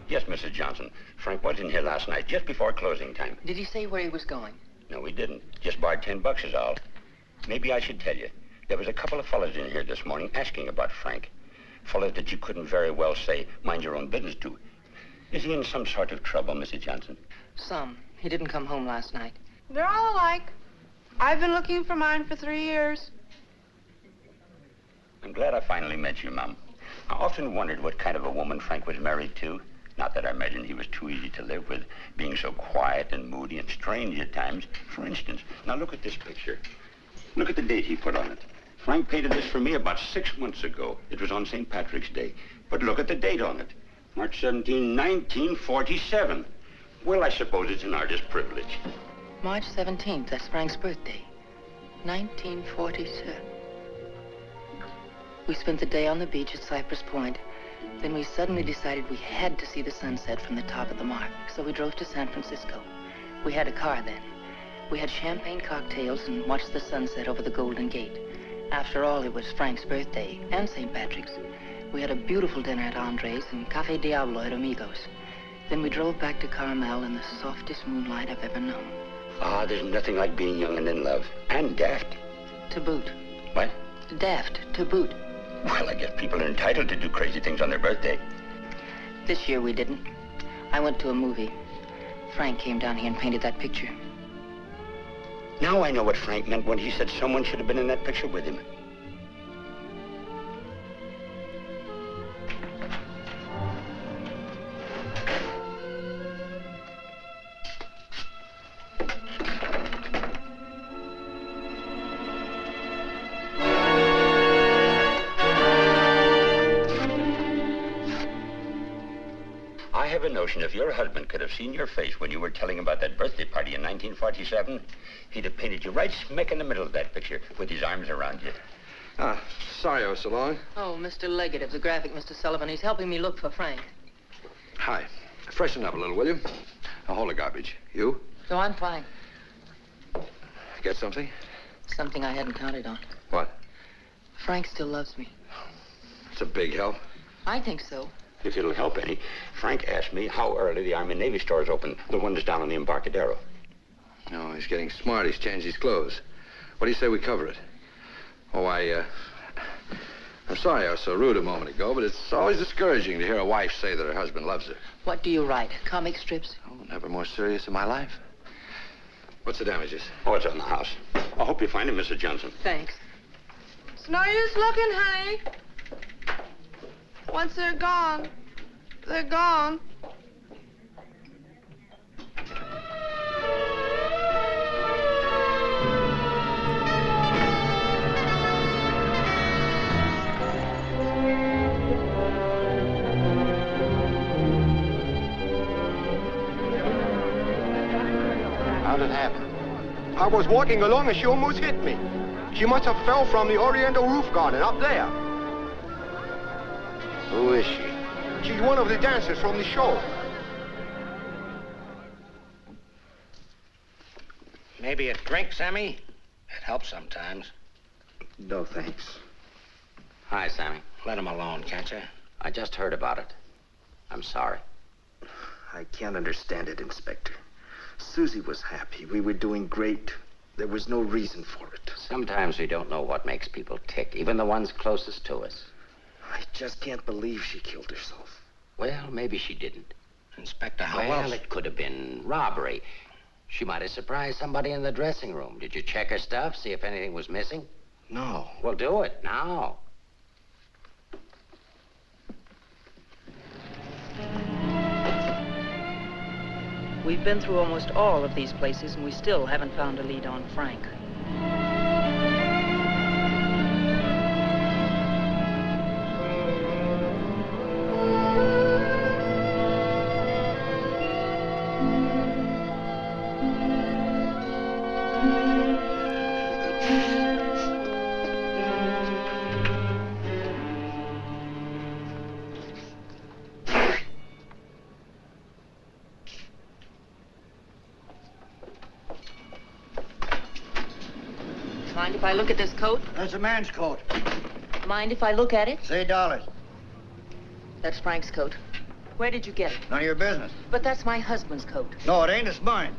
Yes, Mrs. Johnson. Frank was in here last night, just before closing time. Did he say where he was going? No, he didn't. Just borrowed $10 is all. Maybe I should tell you. There was a couple of fellas in here this morning asking about Frank. Fellas that you couldn't very well say, mind your own business to. Is he in some sort of trouble, Mrs. Johnson? Some. He didn't come home last night. They're all alike. I've been looking for mine for 3 years. I'm glad I finally met you, Mom. I often wondered what kind of a woman Frank was married to. Not that I imagined he was too easy to live with, being so quiet and moody and strange at times. For instance, now look at this picture. Look at the date he put on it. Frank painted this for me about 6 months ago. It was on St. Patrick's Day. But look at the date on it. March 17, 1947. Well, I suppose it's an artist's privilege. March 17th, that's Frank's birthday. 1947. We spent the day on the beach at Cypress Point. Then we suddenly decided we had to see the sunset from the top of the mark. So we drove to San Francisco. We had a car then. We had champagne cocktails and watched the sunset over the Golden Gate. After all, it was Frank's birthday and St. Patrick's. We had a beautiful dinner at Andre's and Cafe Diablo at Amigos. Then we drove back to Carmel in the softest moonlight I've ever known. Ah, there's nothing like being young and in love. And daft. To boot. What? Daft, to boot. Well, I guess people are entitled to do crazy things on their birthday. This year we didn't. I went to a movie. Frank came down here and painted that picture. Now I know what Frank meant when he said someone should have been in that picture with him. I have a notion if your husband could have seen your face when you were telling about that birthday party in 1947, he'd have painted you right smack in the middle of that picture with his arms around you. Sorry I was so long. Oh, Mr. Leggett of the graphic, Mr. Sullivan. He's helping me look for Frank. Hi. Freshen up a little, will you? Now, hold the garbage. You? No, I'm fine. Get something? Something I hadn't counted on. What? Frank still loves me. It's a big help. I think so. If it'll help any, Frank asked me how early the Army and Navy stores open, the one that's down on the Embarcadero. No, he's getting smart. He's changed his clothes. What do you say we cover it? Oh, I'm sorry I was so rude a moment ago, but it's always discouraging to hear a wife say that her husband loves her. What do you write? Comic strips? Oh, never more serious in my life. What's the damages? Oh, it's on the house. I hope you find him, Mrs. Johnson. Thanks. It's no use looking, honey. Once they're gone, they're gone. How'd it happen? I was walking along and she almost hit me. She must have fell from the Oriental roof garden up there. Who is she? She's one of the dancers from the show. Maybe a drink, Sammy? It helps sometimes. No, thanks. Hi, Sammy. Let him alone, can't you? I just heard about it. I'm sorry. I can't understand it, Inspector. Susie was happy. We were doing great. There was no reason for it. Sometimes we don't know what makes people tick, even the ones closest to us. I just can't believe she killed herself. Well, maybe she didn't. Inspector, how Well, else? it could have been robbery. She might have surprised somebody in the dressing room. Did you check her stuff, see if anything was missing? No. Well, do it now. We've been through almost all of these places, and we still haven't found a lead on Frank. Mind if I look at this coat? That's a man's coat. Mind if I look at it? Say dollars. That's Frank's coat. Where did you get it? None of your business. But that's my husband's coat. No, it ain't. It's mine.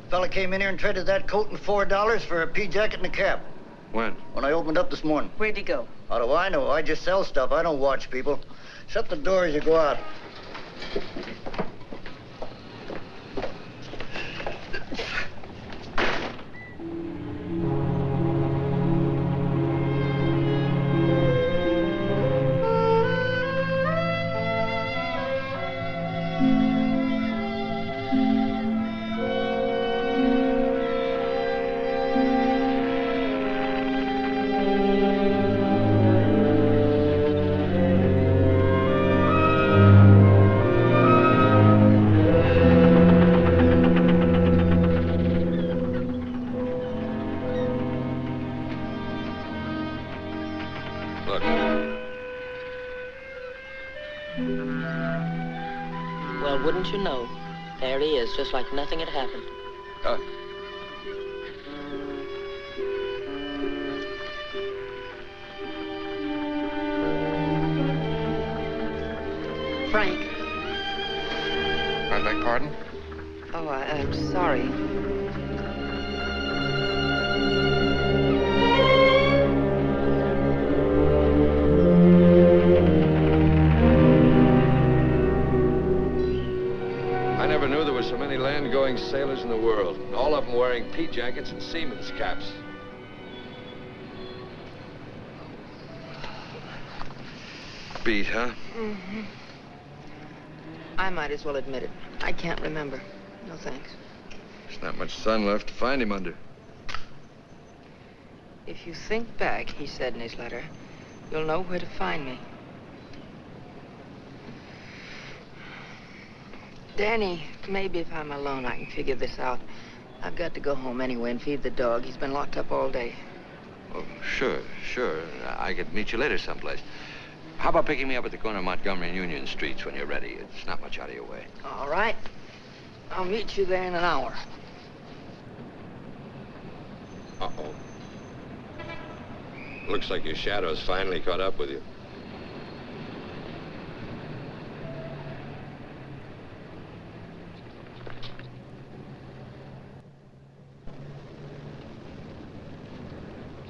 Fella came in here and traded that coat and $4 for a pea jacket and a cap. When? When I opened up this morning. Where'd he go? How do I know? I just sell stuff. I don't watch people. Shut the door as you go out. Well, wouldn't you know? There he is, just like nothing had happened. Frank. I beg pardon? Oh, I'm sorry. I never knew there were so many land-going sailors in the world. All of them wearing pea jackets and seamen's caps. Beat, huh? Mm-hmm. I might as well admit it. I can't remember. No thanks. There's not much sun left to find him under. If you think back, he said in his letter, you'll know where to find me. Danny, maybe if I'm alone, I can figure this out. I've got to go home anyway and feed the dog. He's been locked up all day. Oh, sure. I could meet you later someplace. How about picking me up at the corner of Montgomery and Union Streets when you're ready? It's not much out of your way. All right. I'll meet you there in an hour. Uh-oh. Looks like your shadow's finally caught up with you.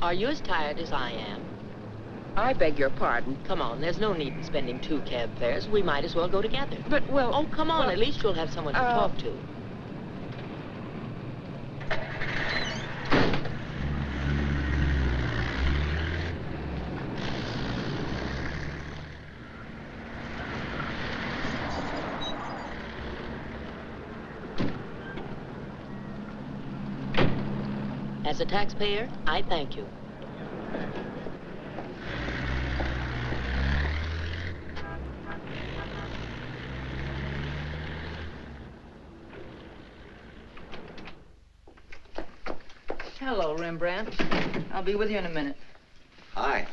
Are you as tired as I am? I beg your pardon. Come on, there's no need in spending 2 cab fares. We might as well go together. But, well... Oh, come on. At least you'll have someone to talk to. As a taxpayer, I thank you. Hello, Rembrandt. I'll be with you in a minute. Hi.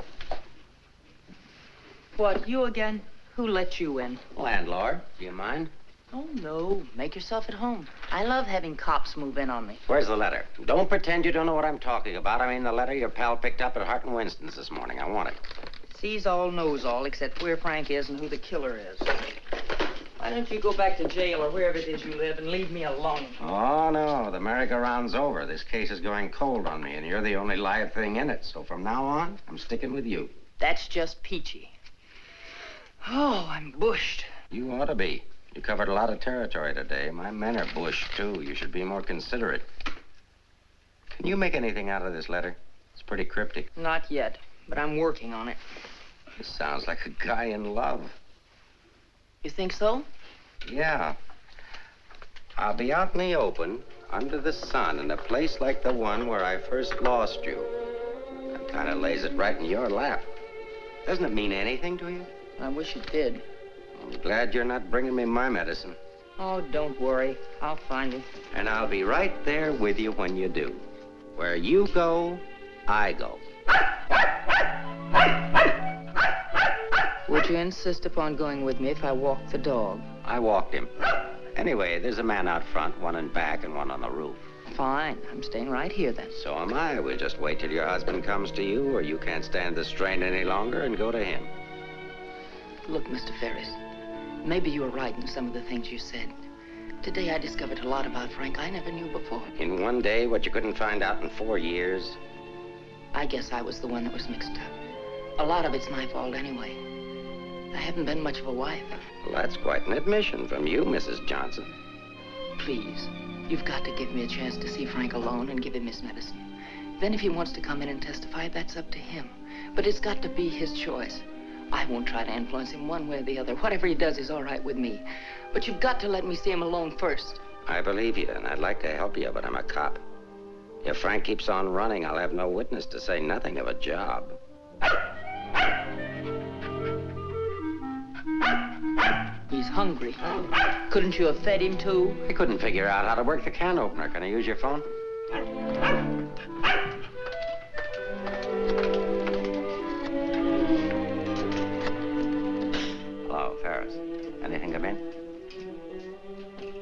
What, you again? Who let you in? Landlord, do you mind? Oh, no. Make yourself at home. I love having cops move in on me. Where's the letter? Don't pretend you don't know what I'm talking about. I mean the letter your pal picked up at Hart and Winston's this morning. I want it. Sees all, knows all, except where Frank is and who the killer is. Why don't you go back to jail or wherever it is you live and leave me alone? Oh, no. The merry-go-round's over. This case is going cold on me, and you're the only live thing in it. So from now on, I'm sticking with you. That's just peachy. Oh, I'm bushed. You ought to be. You covered a lot of territory today. My men are bushed, too. You should be more considerate. Can you make anything out of this letter? It's pretty cryptic. Not yet, but I'm working on it. This sounds like a guy in love. You think so? Yeah. I'll be out in the open, under the sun, in a place like the one where I first lost you. That kind of lays it right in your lap. Doesn't it mean anything to you? I wish it did. I'm glad you're not bringing me my medicine. Oh, don't worry. I'll find it. And I'll be right there with you when you do. Where you go, I go. Would you insist upon going with me if I walked the dog? I walked him. Anyway, there's a man out front, one in back and one on the roof. Fine. I'm staying right here, then. So am I. We'll just wait till your husband comes to you, or you can't stand the strain any longer and go to him. Look, Mr. Ferris, maybe you were right in some of the things you said. Today I discovered a lot about Frank I never knew before. In one day, what you couldn't find out in 4 years? I guess I was the one that was mixed up. A lot of it's my fault anyway. I haven't been much of a wife. Well, that's quite an admission from you, Mrs. Johnson. Please, you've got to give me a chance to see Frank alone and give him his medicine. Then if he wants to come in and testify, that's up to him. But it's got to be his choice. I won't try to influence him one way or the other. Whatever he does is all right with me. But you've got to let me see him alone first. I believe you, and I'd like to help you, but I'm a cop. If Frank keeps on running, I'll have no witness to say nothing of a job. He's hungry. Couldn't you have fed him, too? I couldn't figure out how to work the can opener. Can I use your phone? Hello, Ferris. Anything come in?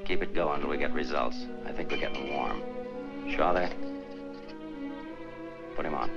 Keep it going till we get results. I think we're getting warm. Shaw there? Put him on.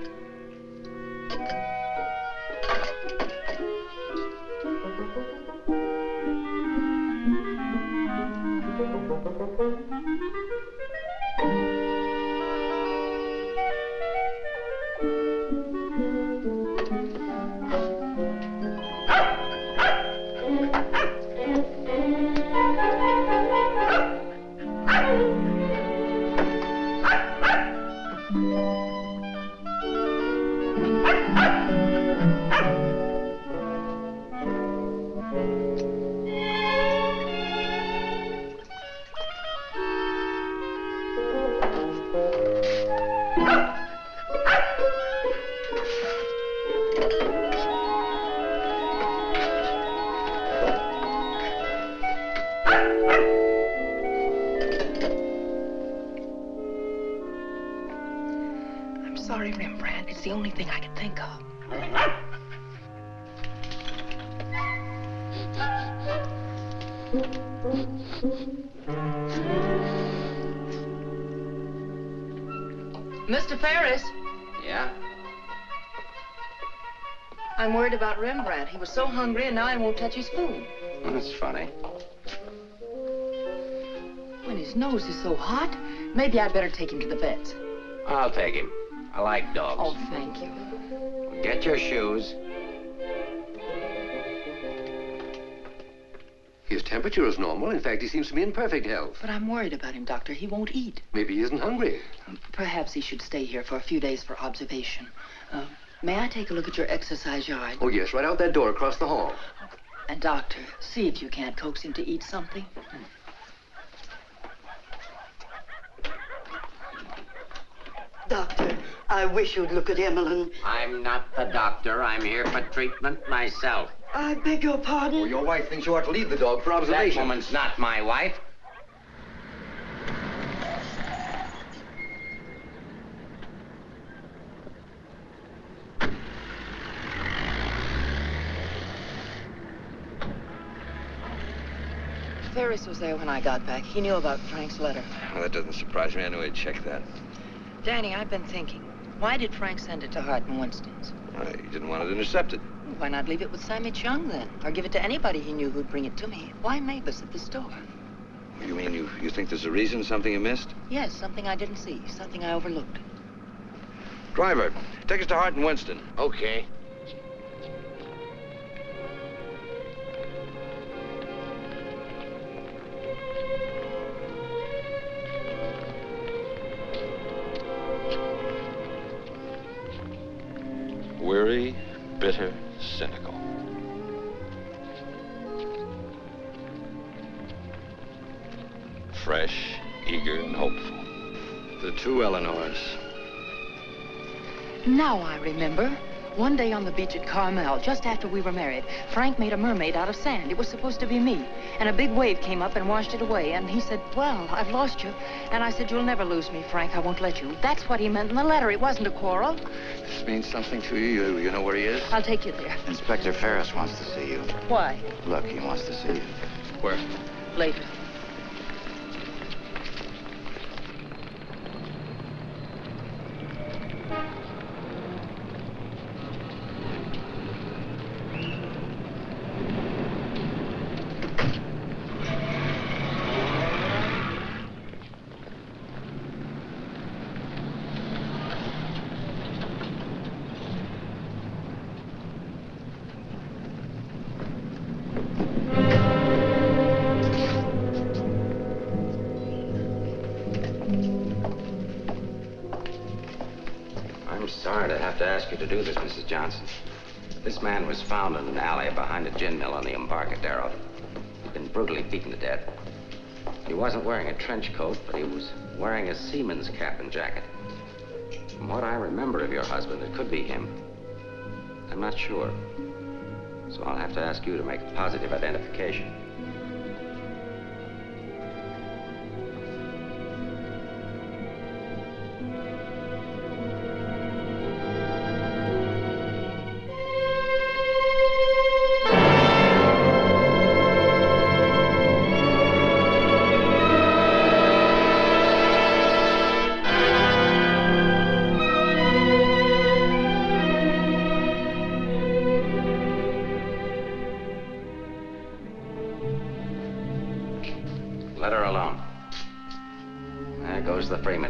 Sorry, Rembrandt. It's the only thing I can think of. Mr. Ferris. Yeah? I'm worried about Rembrandt. He was so hungry and now he won't touch his food. That's funny. When his nose is so hot, maybe I'd better take him to the vet's. I'll take him. I like dogs. Oh, thank you. Get your shoes. His temperature is normal. In fact, he seems to be in perfect health. But I'm worried about him, Doctor. He won't eat. Maybe he isn't hungry. Perhaps he should stay here for a few days for observation. May I take a look at your exercise yard? Oh, yes, right out that door across the hall. And, Doctor, see if you can't coax him to eat something. Doctor, I wish you'd look at Emmeline. I'm not the doctor. I'm here for treatment myself. I beg your pardon? Well, your wife thinks you ought to leave the dog for observation. That woman's not my wife. Ferris was there when I got back. He knew about Frank's letter. Well, that doesn't surprise me. I knew he'd check that. Danny, I've been thinking. Why did Frank send it to Hart and Winston's? He didn't want it intercepted. Why not leave it with Sammy Chung, then? Or give it to anybody he knew who'd bring it to me? Why Mavis at the store? What do you mean? You think there's a reason, something you missed? Yes, something I didn't see, something I overlooked. Driver, take us to Hart and Winston. Okay. Weary, bitter, cynical. Fresh, eager, and hopeful. The two Eleanors. Now I remember. One day on the beach at Carmel, just after we were married, Frank made a mermaid out of sand. It was supposed to be me. And a big wave came up and washed it away. And he said, well, I've lost you. And I said, you'll never lose me, Frank. I won't let you. That's what he meant in the letter. It wasn't a quarrel. This means something to you. You know where he is? I'll take you there. Inspector Ferris wants to see you. Why? Look, he wants to see you. Where? Later. To do this, Mrs. Johnson. This man was found in an alley behind a gin mill on the Embarcadero. He'd been brutally beaten to death. He wasn't wearing a trench coat, but he was wearing a seaman's cap and jacket. From what I remember of your husband, it could be him. I'm not sure. So I'll have to ask you to make a positive identification.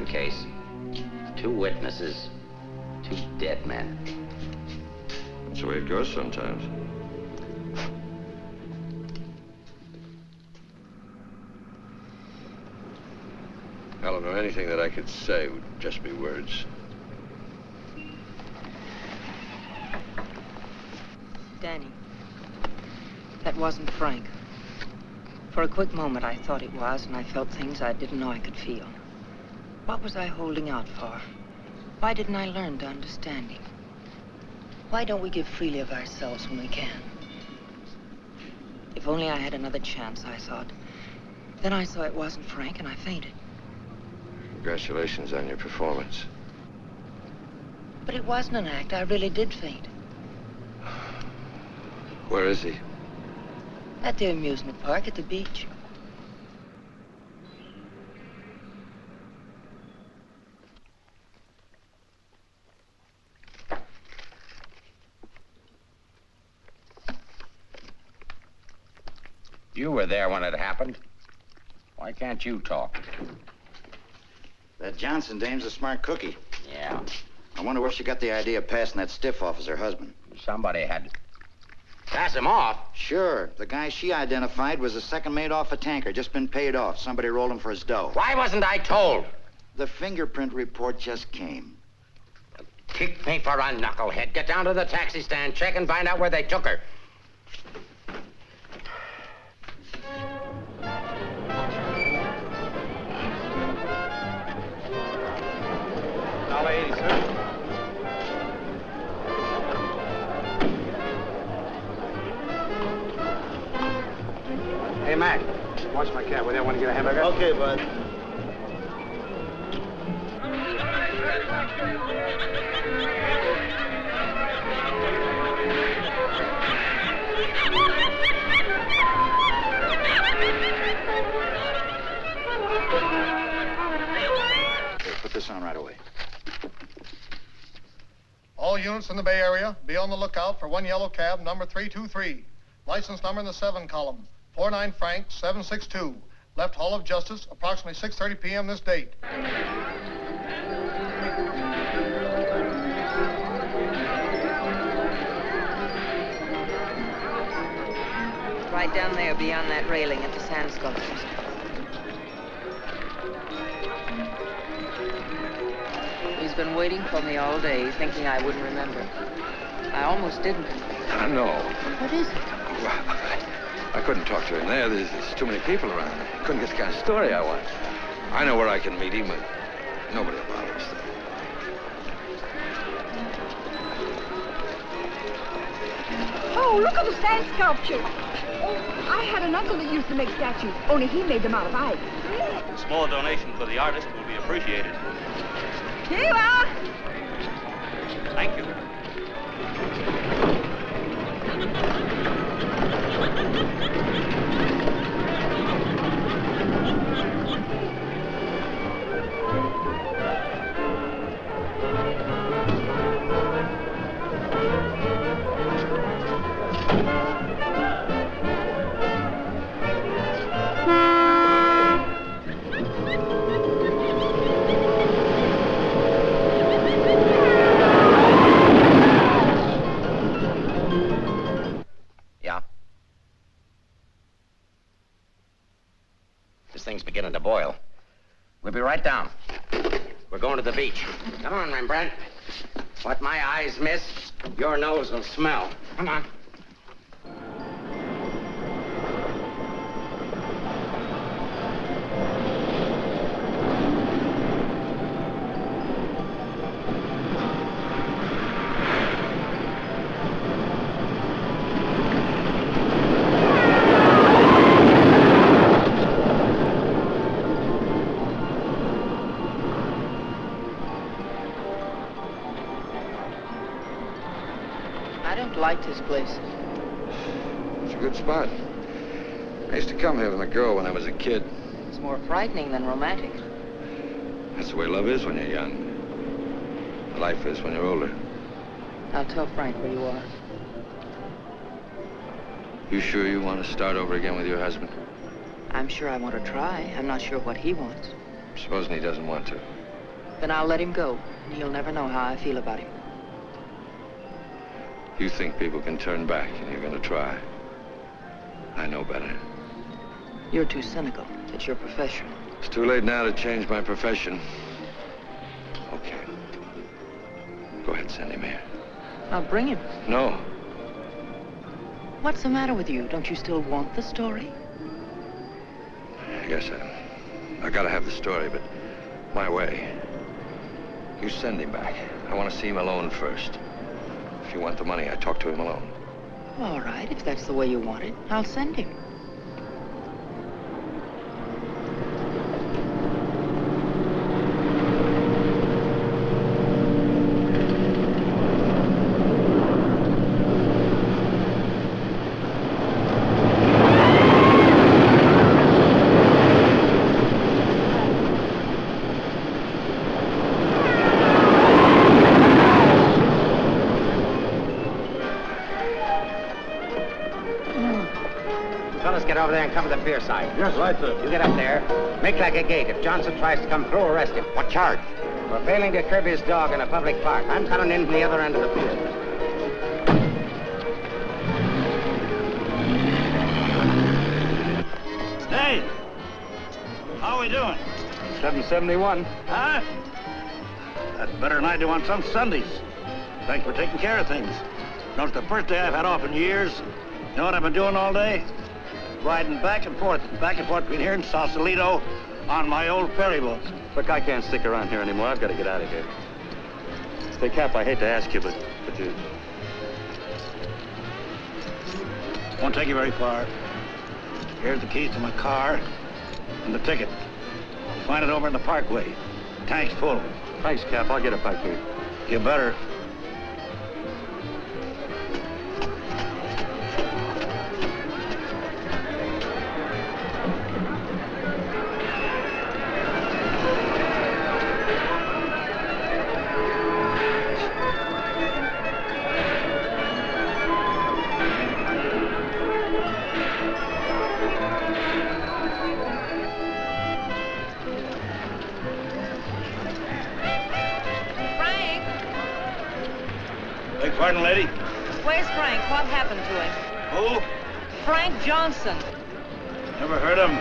Case. 2 witnesses, 2 dead men. That's the way it goes sometimes. Eleanor, anything that I could say would just be words. Danny, that wasn't Frank. For a quick moment, I thought it was, and I felt things I didn't know I could feel. What was I holding out for? Why didn't I learn to understand him? Why don't we give freely of ourselves when we can? If only I had another chance, I thought. Then I saw it wasn't Frank, and I fainted. Congratulations on your performance. But it wasn't an act. I really did faint. Where is he? At the amusement park at the beach. You were there when it happened. Why can't you talk? That Johnson dame's a smart cookie. Yeah. I wonder where she got the idea of passing that stiff off as her husband. Somebody had to pass him off. Sure. The guy she identified was the second mate off a tanker, just been paid off. Somebody rolled him for his dough. Why wasn't I told? The fingerprint report just came. Kick me for a knucklehead. Get down to the taxi stand, check and find out where they took her. $1.80, sir. Hey, Mac, watch my cab. I want to get a hamburger. Okay, bud. Okay, put this on right away. All units in the Bay Area, be on the lookout for one yellow cab, number 323. License number in the 7 column, 49 Frank 762. Left Hall of Justice, approximately 6:30 p.m. this date. Right down there beyond that railing at the sand sculptures. He's been waiting for me all day, thinking I wouldn't remember. I almost didn't. I know. What is it? I couldn't talk to him there. There's too many people around. I couldn't get the kind of story I want. I know where I can meet him, but nobody will bother us there. Oh, look at the sand sculpture. Oh, I had an uncle that used to make statues, only he made them out of ice. A small donation for the artist will be appreciated. Here you are. Thank you. Beginning to boil. We'll be right down. We're going to the beach. Come on, Rembrandt. What my eyes miss, your nose will smell. Come on. Liked his place. It's a good spot. I used to come here with my girl when I was a kid. It's more frightening than romantic. That's the way love is when you're young. Life is when you're older. I'll tell Frank where you are. You sure you want to start over again with your husband? I'm sure I want to try. I'm not sure what he wants. Supposing he doesn't want to. Then I'll let him go, and he'll never know how I feel about him. You think people can turn back, and you're going to try. I know better. You're too cynical. It's your profession. It's too late now to change my profession. Okay. Go ahead, send him here. I'll bring him. No. What's the matter with you? Don't you still want the story? I guess I gotta have the story, but my way. You send him back. I want to see him alone first. If you want the money, I talk to him alone. All right, if that's the way you want it, I'll send him. and cover the pier side. Yes, right, sir. You get up there. Make like a gate. If Johnson tries to come through, arrest him. What charge? For failing to curb his dog in a public park. I'm coming in from the other end of the pier. Hey! How are we doing? 771. Huh? That's better than I do on some Sundays. Thanks for taking care of things. You know, it's the first day I've had off in years. You know what I've been doing all day? Riding back and forth between here and Sausalito on my old ferry boat. Look, I can't stick around here anymore. I've got to get out of here. Say, Cap, I hate to ask you, but you... Won't take you very far. Here's the keys to my car and the ticket. Find it over in the parkway. Tank's full. Thanks, Cap. I'll get it back here. You better. Pardon, lady? Where's Frank? What happened to him? Who? Frank Johnson. Never heard of him.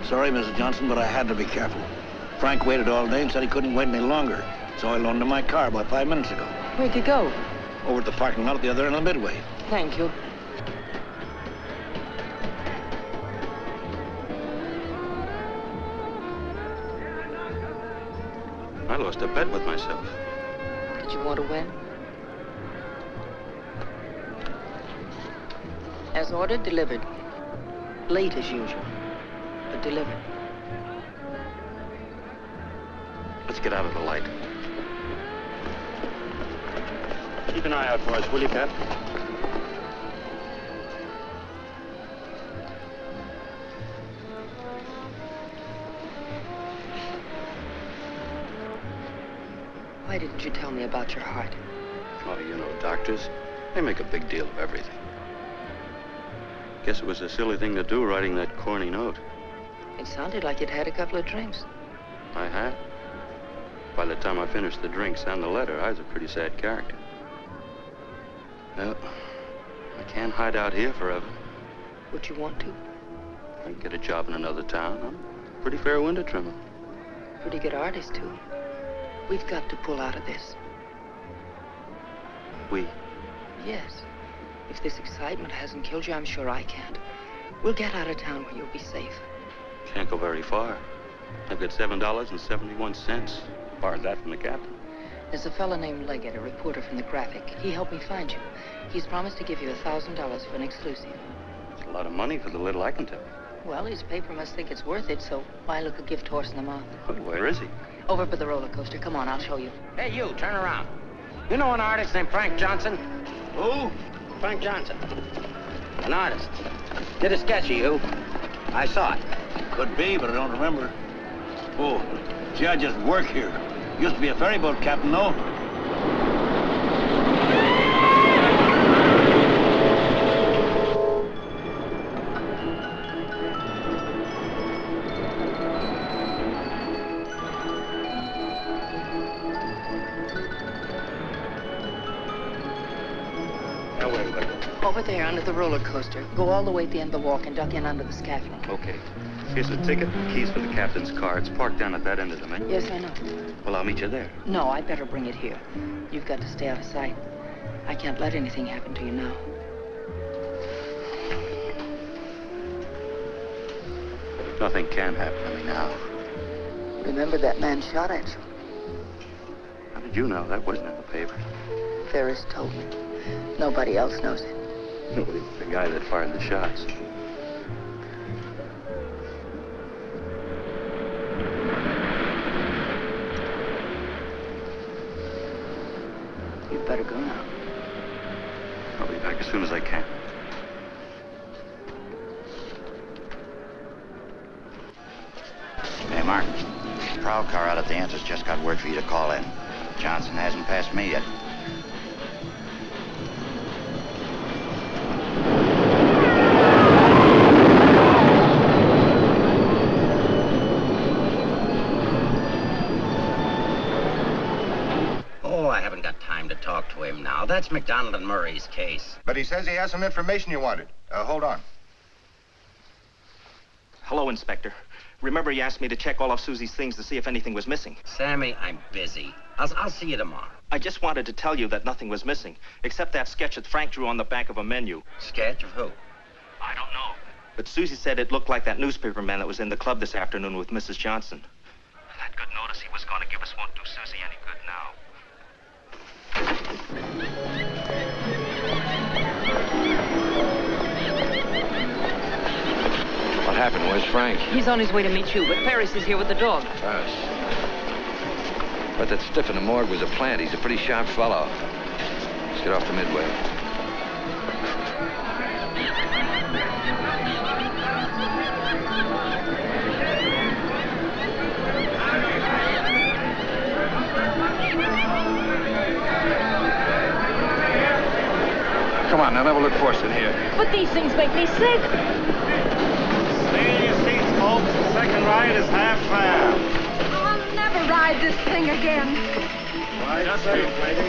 Sorry, Mrs. Johnson, but I had to be careful. Frank waited all day and said he couldn't wait any longer. So I loaned him my car about 5 minutes ago. Where'd you go? Over at the parking lot at the other end of the Midway. Thank you. I lost a bet with myself. Did you want to win? As ordered, delivered. Late as usual, but delivered. Let's get out of the light. Keep an eye out for us, will you, Cap? Why didn't you tell me about your heart? Oh, you know, doctors, they make a big deal of everything. Guess it was a silly thing to do, writing that corny note. It sounded like you'd had a couple of drinks. I had. By the time I finished the drinks and the letter, I was a pretty sad character. Well, I can't hide out here forever. Would you want to? I can get a job in another town. I'm a pretty fair window trimmer. Pretty good artist, too. We've got to pull out of this. We? Yes. If this excitement hasn't killed you, I'm sure I can't. We'll get out of town where you'll be safe. Can't go very far. I've got $7.71. Borrowed that from the captain. There's a fellow named Leggett, a reporter from the Graphic. He helped me find you. He's promised to give you $1,000 for an exclusive. It's a lot of money for the little I can tell. Well, his paper must think it's worth it, so why look a gift horse in the mouth? Where is he? Over by the roller coaster. Come on, I'll show you. Hey, you, turn around. You know an artist named Frank Johnson? Who? Frank Johnson. An artist. Did a sketch of you. I saw it. Could be, but I don't remember. Oh, gee, I just work here. Used to be a ferry boat captain, though. Now, where do I go? Over there, under the roller coaster. Go all the way at the end of the walk and duck in under the scaffolding. Okay. Here's the ticket and keys for the captain's car. It's parked down at that end of the menu. Yes, I know. Well, I'll meet you there. No, I'd better bring it here. You've got to stay out of sight. I can't let anything happen to you now. Nothing can happen to me now. Remember that man shot at you? How did you know? That wasn't in the paper. Ferris told me. Nobody else knows it. Nobody but the guy that fired the shots. You'd better go now. I'll be back as soon as I can. Mark, the prowl car out at the entrance just got word for you to call in. Johnson hasn't passed me yet. Oh, I haven't got time to talk to him now. That's McDonald and Murray's case. But he says he has some information you wanted. Hold on. Hello, Inspector. Remember you asked me to check all of Susie's things to see if anything was missing? Sammy, I'm busy. I'll see you tomorrow. I just wanted to tell you that nothing was missing, except that sketch that Frank drew on the back of a menu. Sketch of who? I don't know. But Susie said it looked like that newspaper man that was in the club this afternoon with Mrs. Johnson. That good notice he was going to give us won't do Susie any good now. What happened? Where's Frank? He's on his way to meet you, but Ferris is here with the dog. Ferris. But that stiff in the morgue was a plant. He's a pretty sharp fellow. Let's get off the Midway. Come on, now level at force in here. But these things make me sick. Stay in your seats, folks. The second ride is half fare. I'll never ride this thing again. Just safe, lady.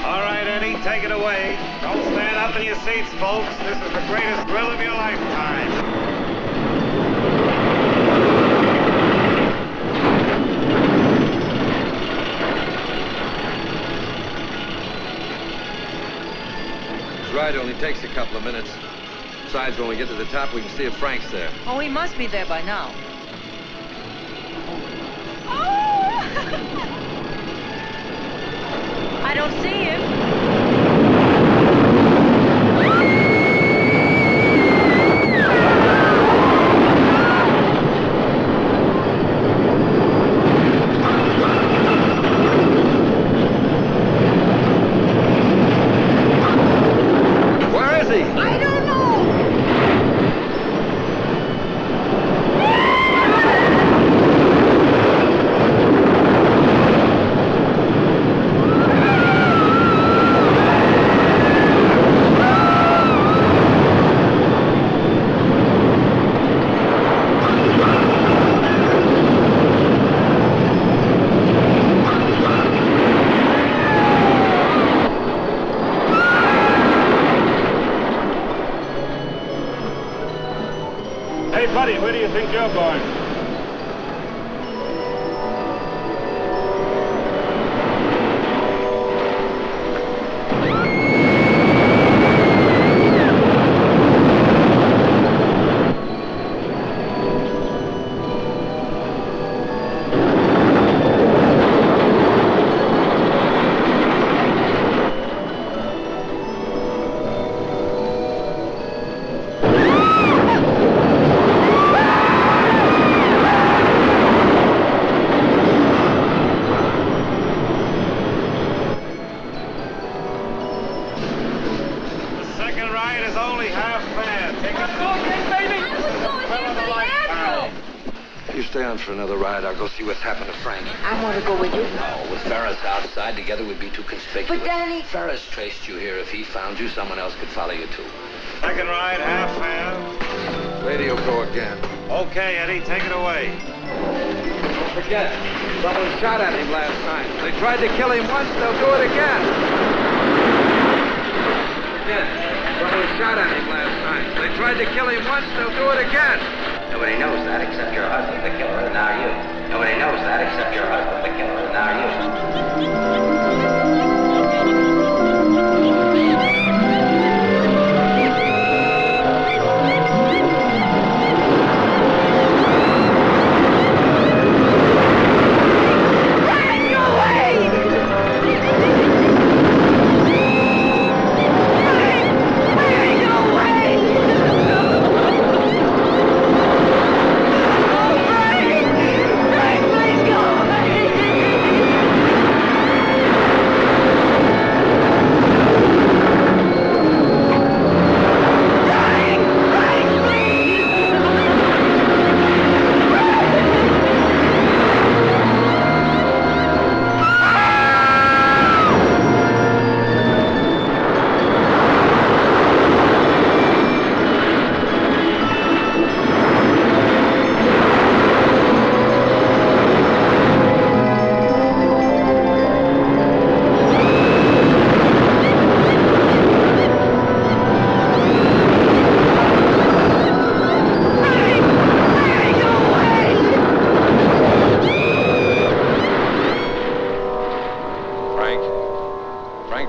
All right, Eddie, take it away. Don't stand up in your seats, folks. This is the greatest thrill of your lifetime. This ride only takes a couple of minutes. Besides, when we get to the top, we can see if Frank's there. Oh, he must be there by now. I don't see him. Where is he? I don't know. Hey, buddy, where do you think you're going? For another ride, I'll go see what's happened to Frank. I want to go with you. No, with Ferris outside, together we'd be too conspicuous. But, Danny... Ferris traced you here. If he found you, someone else could follow you, too. Second ride, half fare. Radio go again. Okay, Eddie, take it away. Don't forget, someone shot at him last night. They tried to kill him once, they'll do it again. Again, someone shot at him last night. They tried to kill him once, they'll do it again. Nobody knows that except your husband, the killer, and now you. Nobody knows that except your husband, the killer, and now you.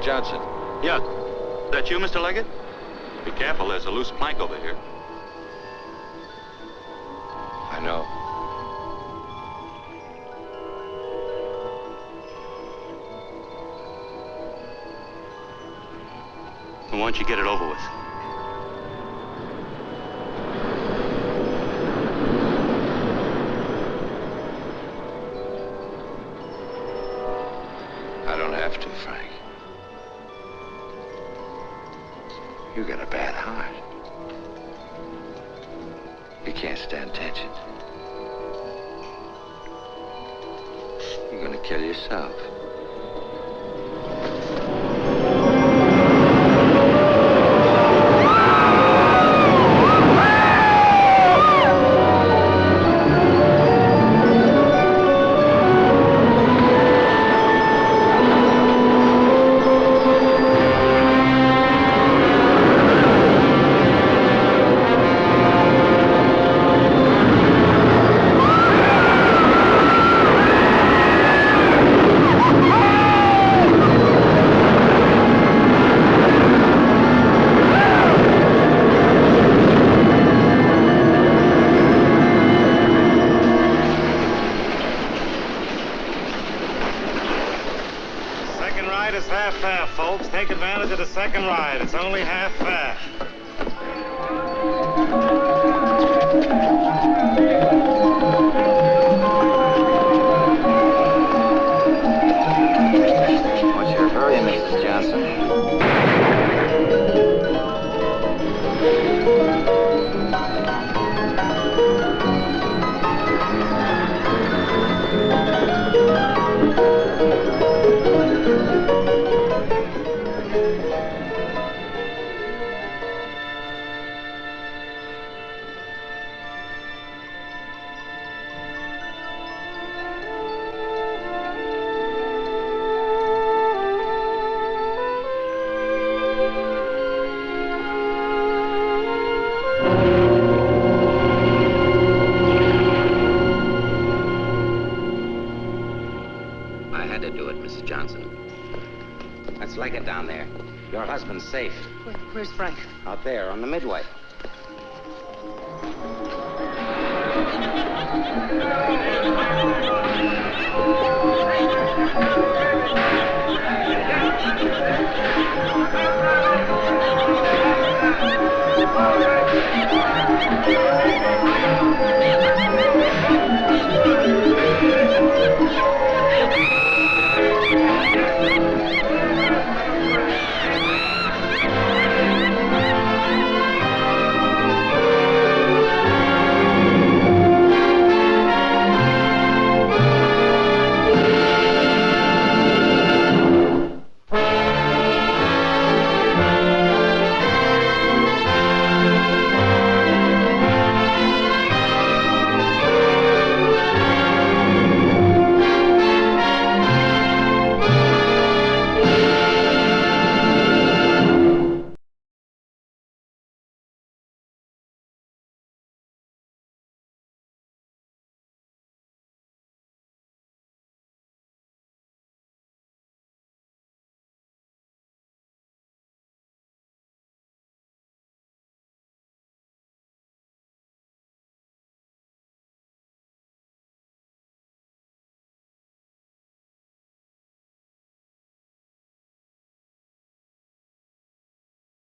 Johnson. Yeah. That you, Mr. Leggett? Be careful, there's a loose plank over here. I know. Well, why don't you get it over with? I don't have to, Frank. You got a bad heart. You can't stand tension. You're gonna kill yourself. Second ride. It's only half fare. What's your hurry, Mrs. Johnson? Leggett down there. Your husband's safe. Where's Frank? Out there, on the midway.